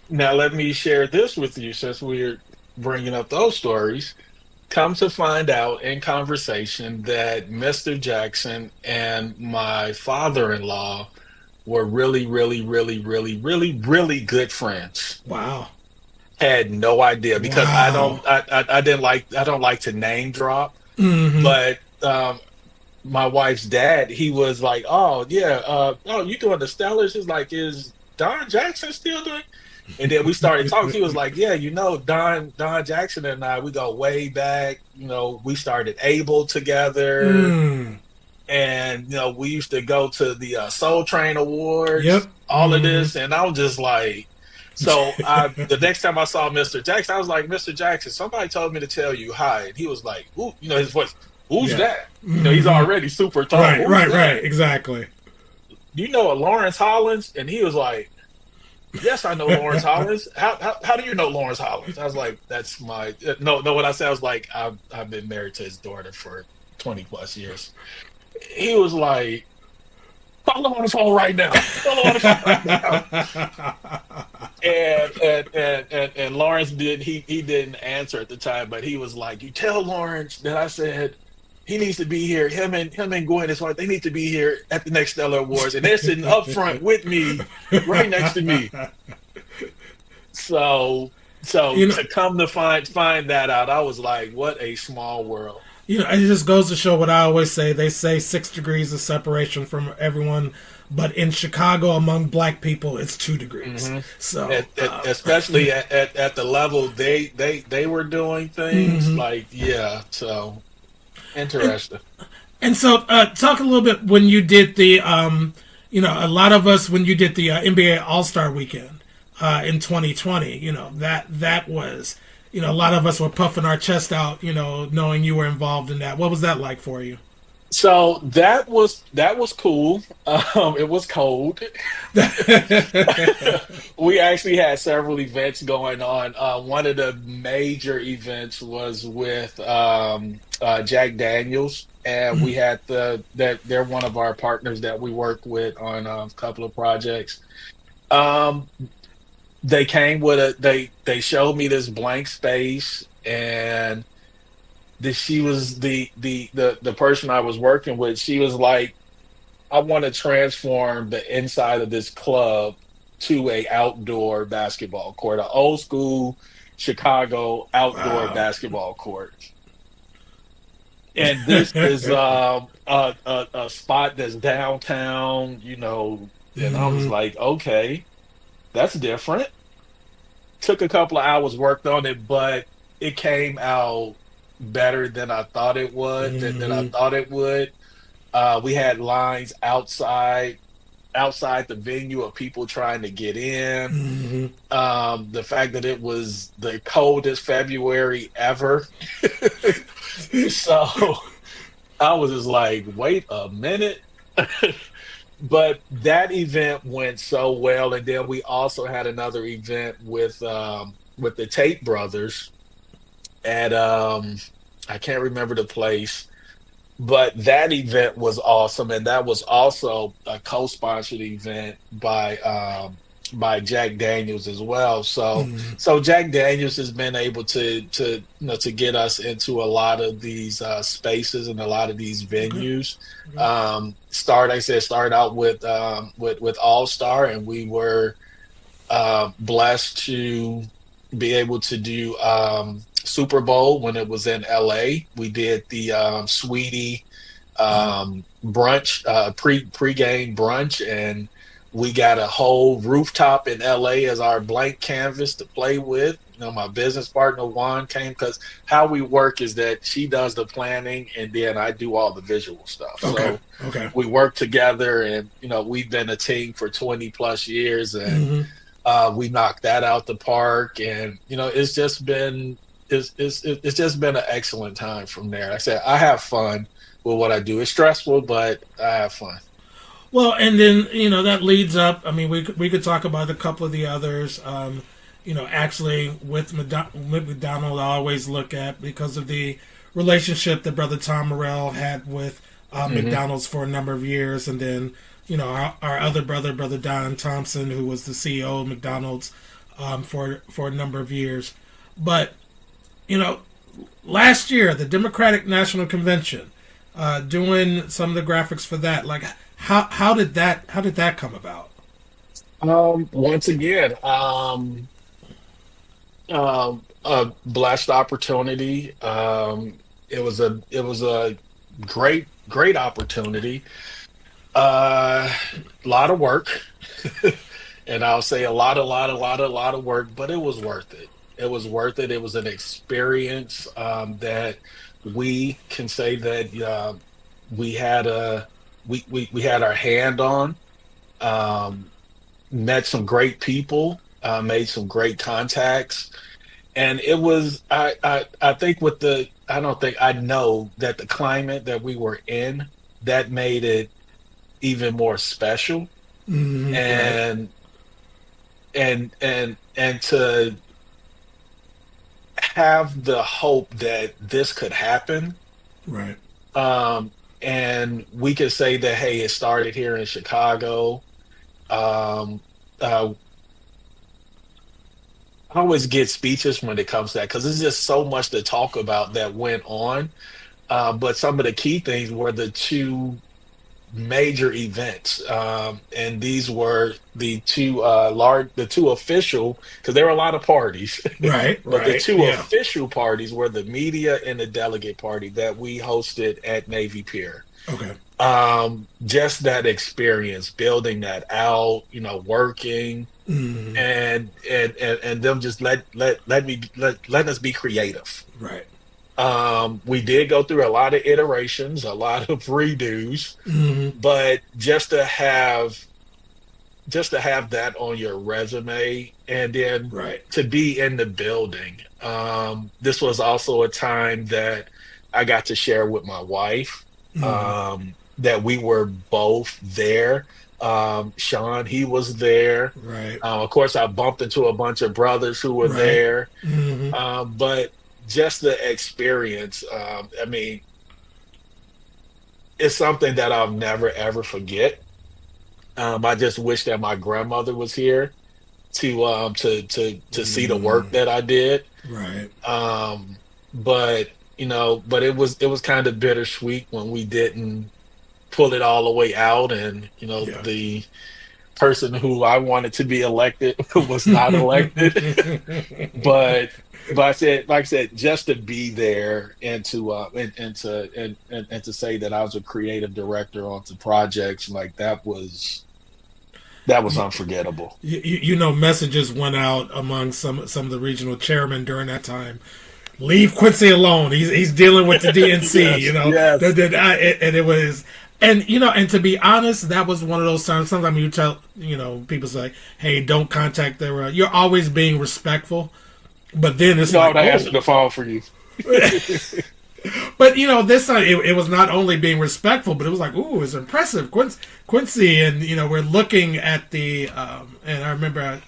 now let me share this with you since we're bringing up those stories. Come to find out in conversation that Mr. Jackson and my father-in-law were really, really, really, really, really, really good friends. Wow, Had no idea because wow. I don't like to name drop, Hmm. but my wife's dad, he was like, "Oh yeah, oh, you doing the Stellars?" He's like, "Is Don Jackson still doing?" And then we started talking. He was like, "Yeah, Don Jackson and I, we go way back. We started Able together, Mm. and we used to go to the Soul Train Yep. Awards, all of Hmm. this." And I was just like, so the next time I saw Mr. Jackson, I was like, "Mr. Jackson, somebody told me to tell you hi." And he was like, "Ooh," his voice, "Who's Yeah. that?" He's Hmm. already super tall. Right. "Who's Right. that? Right. Exactly. Do you know a Lawrence Hollins?" And he was like, "Yes, I know Lawrence Hollins. How do you know Lawrence Hollins?" I was like, "That's my no." What I said, I was like, I've been married to his daughter for 20 plus years." He was like, "Call him on the phone right now. Call him on the phone right now." And Lawrence he didn't answer at the time, but he was like, "You tell Lawrence that I said he needs to be here. Him and Gwen, his wife, they need to be here at the next Stellar Awards, and they're sitting up front with me, right next to me." So so you know, to come to find that out, I was like, what a small world. it just goes to show what I always say. They say 6 degrees of separation from everyone, but in Chicago, among black people, it's 2 degrees. Hmm. So, Especially at the level they were doing things mhm. like, yeah. So and interesting. and so, talk a little bit when you did the, a lot of us when you did the NBA All Star Weekend in 2020. That was, a lot of us were puffing our chest out, knowing you were involved in that. What was that like for you? So that was cool. It was cold. We actually had several events going on. One of the major events was with Jack Daniels, and we had that they're one of our partners that we work with on a couple of projects. Um, they came with they showed me this blank space, and she was the person I was working with. She was like, "I want to transform the inside of this club to a outdoor basketball court, an old school Chicago outdoor Wow. basketball court." And this is a spot that's downtown, and I was Hmm. like, "Okay, that's different." Took a couple of hours, worked on it, but it came out better than I thought it would. Than I Hmm. thought it would. We had lines outside the venue of people trying to get in. Hmm. The fact that it was the coldest February ever, so I was just like, "Wait a minute." But that event went so well, and then we also had another event with the Tate brothers at I can't remember the place, but that event was awesome, and that was also a co-sponsored event by by Jack Daniels as well. So Mm. so Jack Daniels has been able to get us into a lot of these spaces and a lot of these Okay. venues. Okay. Started out with All Star, and we were blessed to be able to do Super Bowl when it was in LA. We did the Sweetie Uh, brunch, pregame brunch, and we got a whole rooftop in LA as our blank canvas to play with. You know, my business partner Juan came because how we work is that she does the planning and then I do all the visual stuff. okay. So Okay. we work together, and we've been a team for 20 plus years, and Hmm. we knocked that out the park, and it's just been an excellent time from there. Like I said, I have fun with what I do. It's stressful, but I have fun. Well, and then that leads up. I mean, we could talk about a couple of the others. Actually, with McDonald, I always look at because of the relationship that Brother Tom Morrell had with Hmm. McDonald's for a number of years, and then our other brother, Brother Don Thompson, who was the CEO of McDonald's for a number of years. But you know, last year the Democratic National Convention, doing some of the graphics for that, like how did that come about? Once again, a blessed opportunity. It was a great opportunity. A lot of work, and I'll say a lot of work, but it was worth it. It was worth it. It was an experience that we can say that we had we had our hand on. Um, Met some great people, made some great contacts, and it was I think with the I don't think I know that the climate that we were in that made it even more special, Right, and and to have the hope that this could happen, right, um and we could say that, hey, it started here in Chicago. um uh, I always get speeches when it comes to that because there's just so much to talk about that went on. But some of the key things were the two major events, and these were the two official, because there were a lot of parties, right, but the right. two Yeah. official parties were the media and the delegate party that we hosted at Navy Pier. Okay. Just that experience, building that out, working, Mm, and them just let us be creative. right. We did go through a lot of iterations, a lot of redos, Mm, but just to have that on your resume, and then right. to be in the building. This was also a time that I got to share with my wife, Mm, that we were both there. Sean, he was there. right. Of course, I bumped into a bunch of brothers who were Right. there. Mm, But just the experience, I mean, it's something that I'll never ever forget. I just wish that my grandmother was here to see the work mm, that I did. right. Um, but it was kind of bittersweet when we didn't pull it all the way out, and Yeah. the person who I wanted to be elected was not elected. but but like I said, just to be there, and to and to say that I was a creative director on some projects like that was unforgettable. Messages went out among some of the regional chairmen during that time. Leave Quincy alone. He's dealing with the DNC. Yes, yes. And it was, and to be honest, that was one of those times. Sometimes you tell people say, "Hey, don't contact their." You're always being respectful, but then it's No, like, they oh. answered the phone for you. But this time it was not only being respectful, but it was like, ooh, it's impressive, Quincy, and we're looking at the and I remember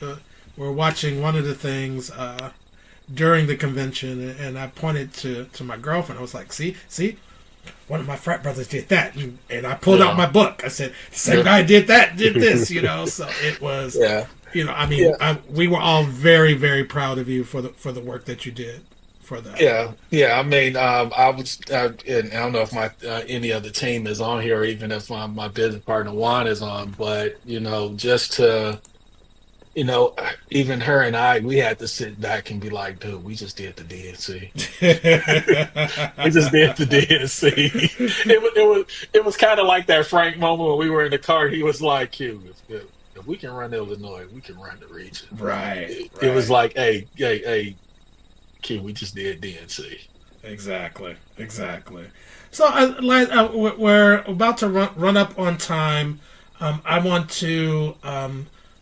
we're watching one of the things during the convention, and I pointed to my girlfriend. I was like, see, one of my frat brothers did that, and I pulled out Yeah, my book. I said, the same yeah, guy did that, did this, So it was yeah. I mean, Yeah. we were all very, very proud of you for the work that you did for that. Yeah. I mean, I was, and I don't know if my any other team is on here, or even if my business partner Juan is on, but just to, even her and I, we had to sit back and be like, dude, we just did the DNC. We just did the DNC. It was kind of like that Frank moment when we were in the car. He was like, Q, if we can run Illinois, we can run the region. Right. It was like, hey, Q, we just did DNC. Exactly. So we're about to run up on time. I want to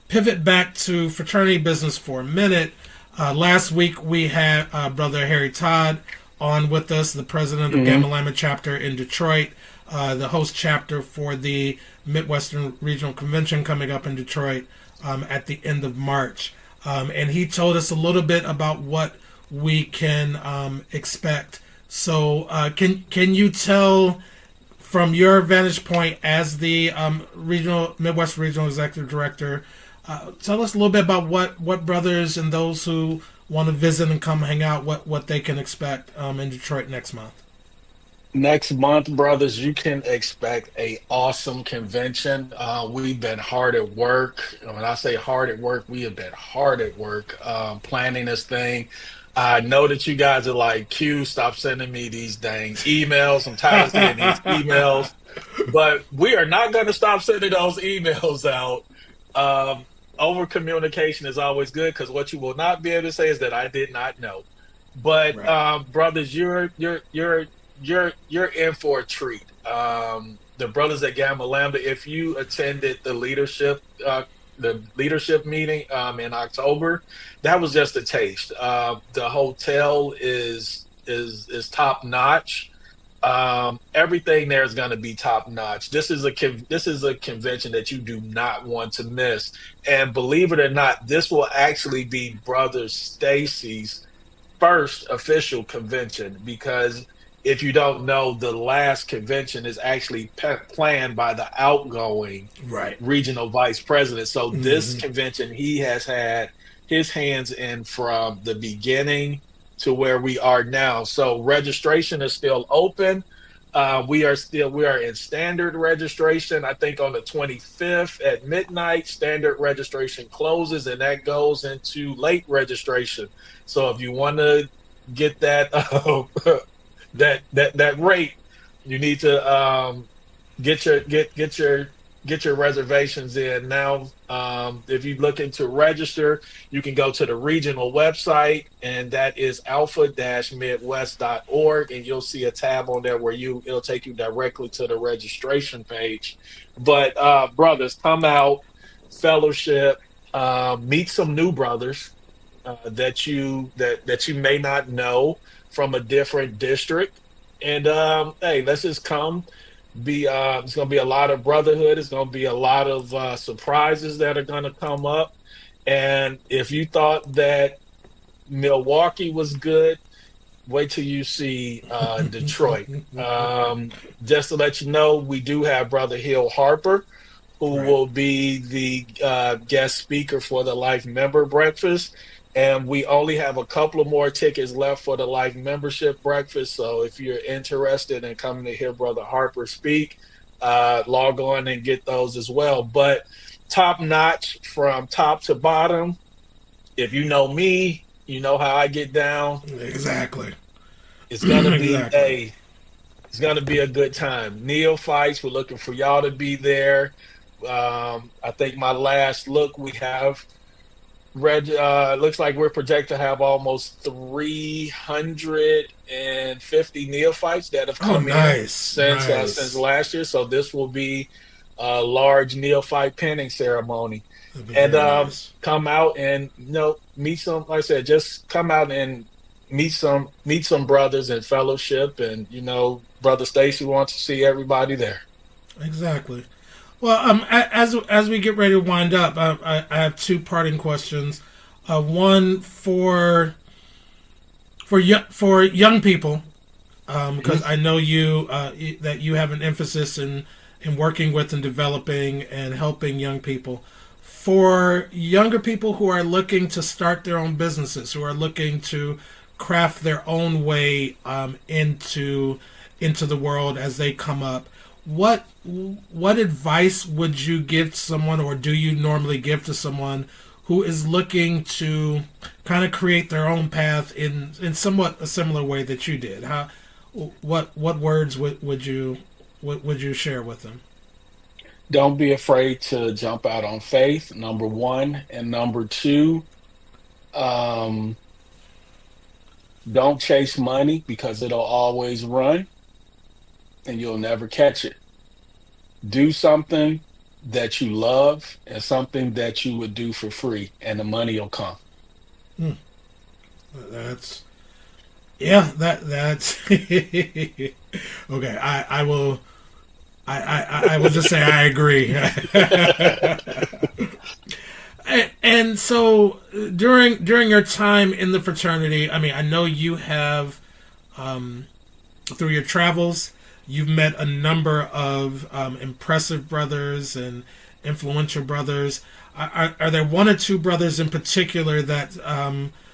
pivot back to fraternity business for a minute. Last week we had Brother Harry Todd on with us, the president of Gamma Lambda chapter in Detroit, the host chapter for the Midwestern Regional Convention coming up in Detroit at the end of March. And he told us a little bit about what we can expect. So can you tell, from your vantage point as the Midwest Regional Executive Director, tell us a little bit about what brothers and those who want to visit and come hang out, what they can expect in Detroit next month. Next month, brothers, you can expect a awesome convention. We've been hard at work. When I say hard at work, we have been hard at work planning this thing. I know that you guys are like, Q, stop sending me these dang emails. I'm tired of seeing these emails. But we are not going to stop sending those emails out. Over communication is always good, because what you will not be able to say is that I did not know. But right. Brothers, you're in for a treat. The brothers at Gamma Lambda, if you attended the leadership meeting in October, that was just a taste. The hotel is top notch. Everything there is going to be top notch. This is a convention that you do not want to miss. And believe it or not, this will actually be Brother Stacy's first official convention, because if you don't know, the last convention is actually planned by the outgoing regional vice president. So this convention, he has had his hands in from the beginning to where we are now. So registration is still open. We are in standard registration. I think on the 25th at midnight, standard registration closes, and that goes into late registration. So if you want to get that that rate, you need to get your reservations in now. If you're looking to register, you can go to the regional website, and that is alpha-midwest.org, and you'll see a tab on there where it'll take you directly to the registration page. But brothers, come out, fellowship, meet some new brothers that you may not know from a different district, and hey, let's just come. It's going to be a lot of brotherhood. It's going to be a lot of surprises that are going to come up. And if you thought that Milwaukee was good, wait till you see Detroit. Just to let you know, we do have Brother Hill Harper, who will be the guest speaker for the Life Member Breakfast. And we only have a couple of more tickets left for the Life Membership Breakfast. So if you're interested in coming to hear Brother Harper speak, log on and get those as well. But top notch from top to bottom. If you know me, you know how I get down. Exactly. It's gonna be it's gonna be a good time. Neophytes, we're looking for y'all to be there. I think my last look, we have looks like we're projected to have almost 350 neophytes that have come in since last year. So this will be a large neophyte pinning ceremony. And come out and meet some. Like I said, just come out and meet some brothers and fellowship. And Brother Stacy wants to see everybody there. Exactly. Well, as we get ready to wind up, I have two parting questions. One for young people, because I know that you have an emphasis in working with and developing and helping young people. for younger people who are looking to start their own businesses, who are looking to craft their own way into the world as they come up, what advice would you give to someone, or do you normally give to someone who is looking to kind of create their own path in somewhat a similar way that you did? What words would you share with them? Don't be afraid to jump out on faith, number one. And number two, um, don't chase money because it'll always run and you'll never catch it. Do something that you love and something that you would do for free, and the money will come. Hmm. That's that's okay. I will. I will just say I agree. And so during your time in the fraternity, I mean, I know you have through your travels, you've met a number of impressive brothers and influential brothers. Are there one or two brothers in particular that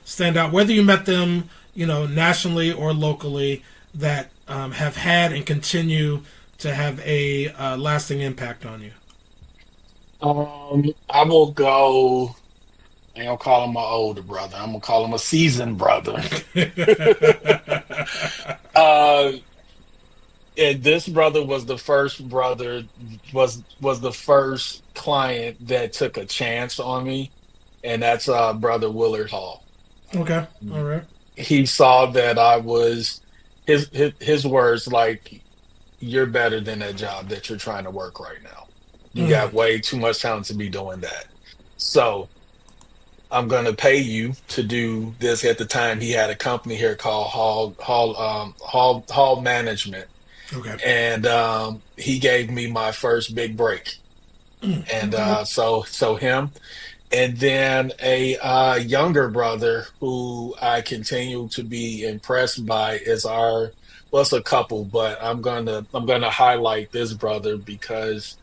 stand out, whether you met them, nationally or locally, that have had and continue to have a lasting impact on you? I will go. I ain't gonna call him my older brother. I'm gonna call him a seasoned brother. uh, and this brother was the first brother, was the first client that took a chance on me, and that's brother Willard Hall. Okay, all right. He saw that I was his words like, "You're better than that job that you're trying to work right now. You got way too much talent to be doing that. So I'm gonna pay you to do this." At the time, he had a company here called Hall Management, Okay. and he gave me my first big break. And Okay. so him, and then a younger brother who I continue to be impressed by is well, it's a couple, but I'm gonna highlight this brother because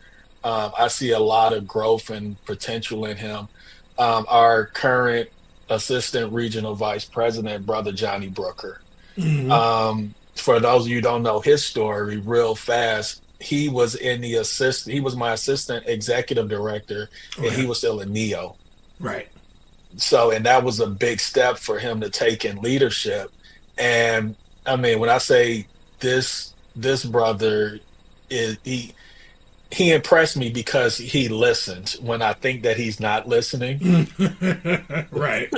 I see a lot of growth and potential in him. Our current assistant regional vice president, brother Johnny Brooker. Hmm. For those of you who don't know his story, real fast, he was he was my assistant executive director, and Okay. he was still a neo. Right. So, and that was a big step for him to take in leadership. And I mean, when I say this brother is he impressed me because he listened when I think that he's not listening. Right.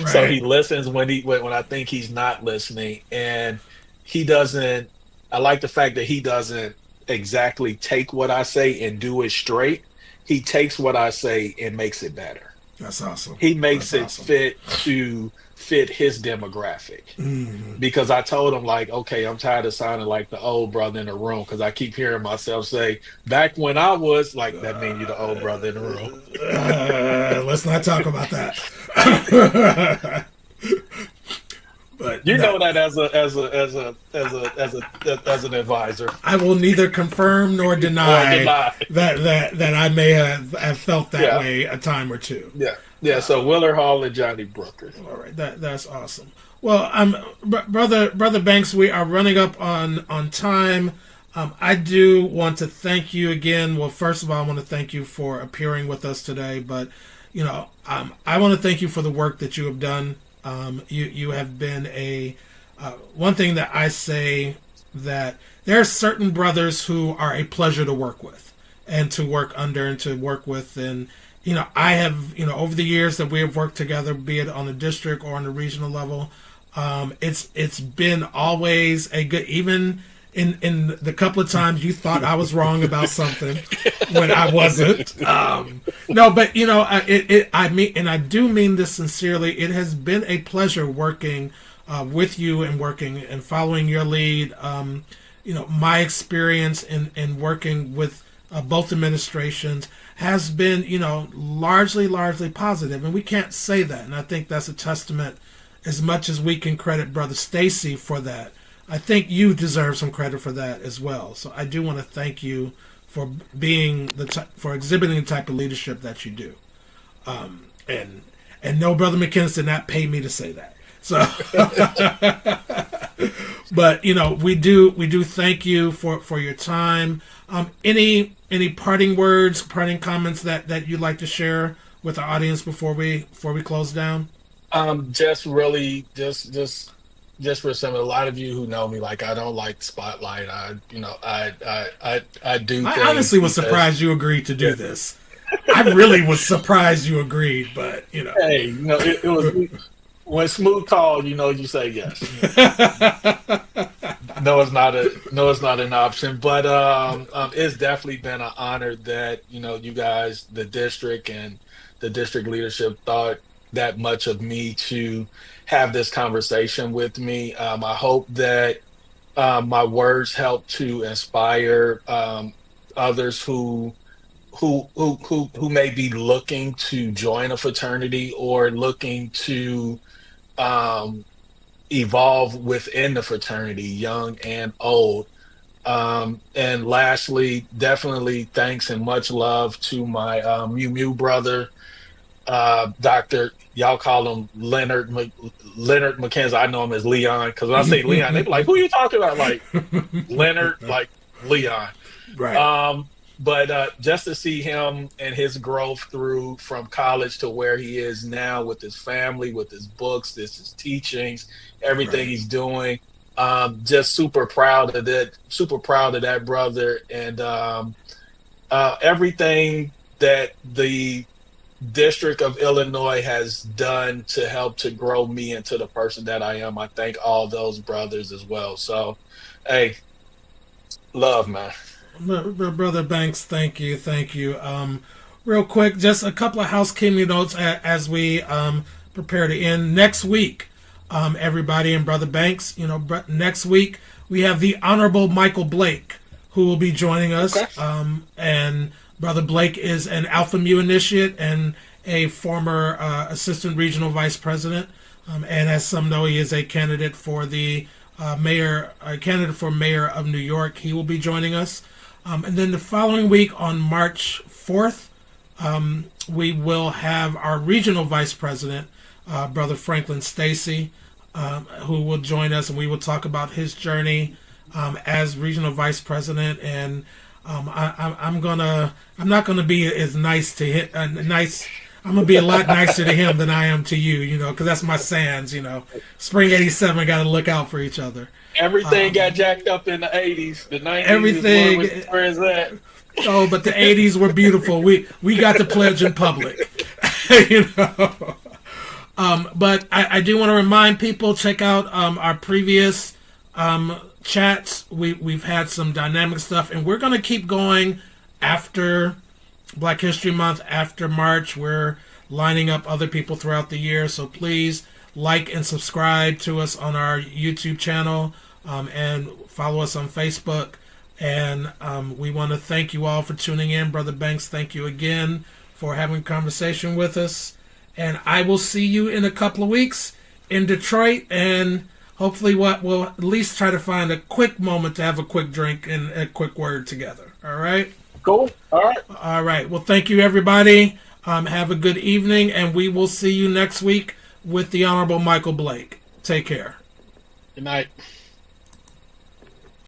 So Right. he listens when I think he's not listening, and he doesn't. I like the fact that he doesn't exactly take what I say and do it straight. He takes what I say and makes it better. That's awesome. He makes That's it awesome. fit his demographic. Hmm. Because I told him, like, okay, I'm tired of sounding like the old brother in the room, because I keep hearing myself say, back when I was like, that mean you the old brother in the room. Let's not talk about that. But You no, know that as an advisor I will neither confirm nor or deny deny. that I may have felt that Yeah, way a time or two. yeah, yeah. So Willard Hall and Johnny Brooker. All right, that's awesome. Well, brother Banks, we are running up on time. I do want to thank you again. Well, first of all, I want to thank you for appearing with us today. But I want to thank you for the work that you have done. You have been one thing that I say, that there are certain brothers who are a pleasure to work with and to work under and to work with. And I have, over the years that we have worked together, be it on the district or on the regional level, it's been always a good, even in the couple of times you thought I was wrong about something when I wasn't. No, but I mean, and I do mean this sincerely. It has been a pleasure working with you and working and following your lead. My experience in working with both administrations has been, largely positive, and we can't say that. And I think that's a testament. As much as we can credit Brother Stacy for that, I think you deserve some credit for that as well. So I do want to thank you for being for exhibiting the type of leadership that you do. And no, Brother McKinnis did not pay me to say that. So, but we do thank you for your time. Any parting words, parting comments that you'd like to share with our audience before we close down? Just really, just for some, a lot of you who know me, like, I don't like spotlight. I do. I honestly was surprised you agreed to do this. I really was surprised you agreed, but Hey, it was when Smooth called. You say yes. No, it's not an option. But it's definitely been an honor that you guys, the district and the district leadership, thought that much of me to have this conversation with me. I hope that my words help to inspire others who may be looking to join a fraternity or looking to evolve within the fraternity, young and old. And lastly, definitely thanks and much love to my Mew Mew brother, Dr. Y'all call him Leonard McKenzie. I know him as Leon, because when I say Leon, they be like, "Who are you talking about?" Like Leonard, like Leon. Right. But just to see him and his growth through from college to where he is now with his family, with his books, his teachings, everything he's doing. Just super proud of that brother, and everything that the District of Illinois has done to help to grow me into the person that I am. I thank all those brothers as well. So, hey, love, man. Brother Banks, thank you. Real quick, just a couple of housekeeping notes as we prepare to end next week. Everybody and Brother Banks, next week we have the Honorable Michael Blake, who will be joining us. Okay. And Brother Blake is an Alpha Mu initiate and a former assistant regional vice president. And as some know, he is a candidate for the mayor of New York. He will be joining us. And then the following week on March 4th, we will have our regional vice president, Brother Franklin Stacy, who will join us, and we will talk about his journey as regional vice president. And I'm not gonna be as nice to him. I'm gonna be a lot nicer to him than I am to you, because that's my Sands. Spring '87, got to look out for each other. Everything got jacked up in the '80s. The '90s. Everything. Where is that? Oh, but the '80s were beautiful. We got to pledge in public. But I do want to remind people, check out our previous chats. We've had some dynamic stuff, and we're going to keep going after Black History Month, after March. We're lining up other people throughout the year, so please like and subscribe to us on our YouTube channel, and follow us on Facebook. And we want to thank you all for tuning in. Brother Banks, thank you again for having a conversation with us. And I will see you in a couple of weeks in Detroit, and hopefully we'll at least try to find a quick moment to have a quick drink and a quick word together. All right? Cool. All right. All right. Well, thank you, everybody. Have a good evening, and we will see you next week with the Honorable Michael Blake. Take care. Good night.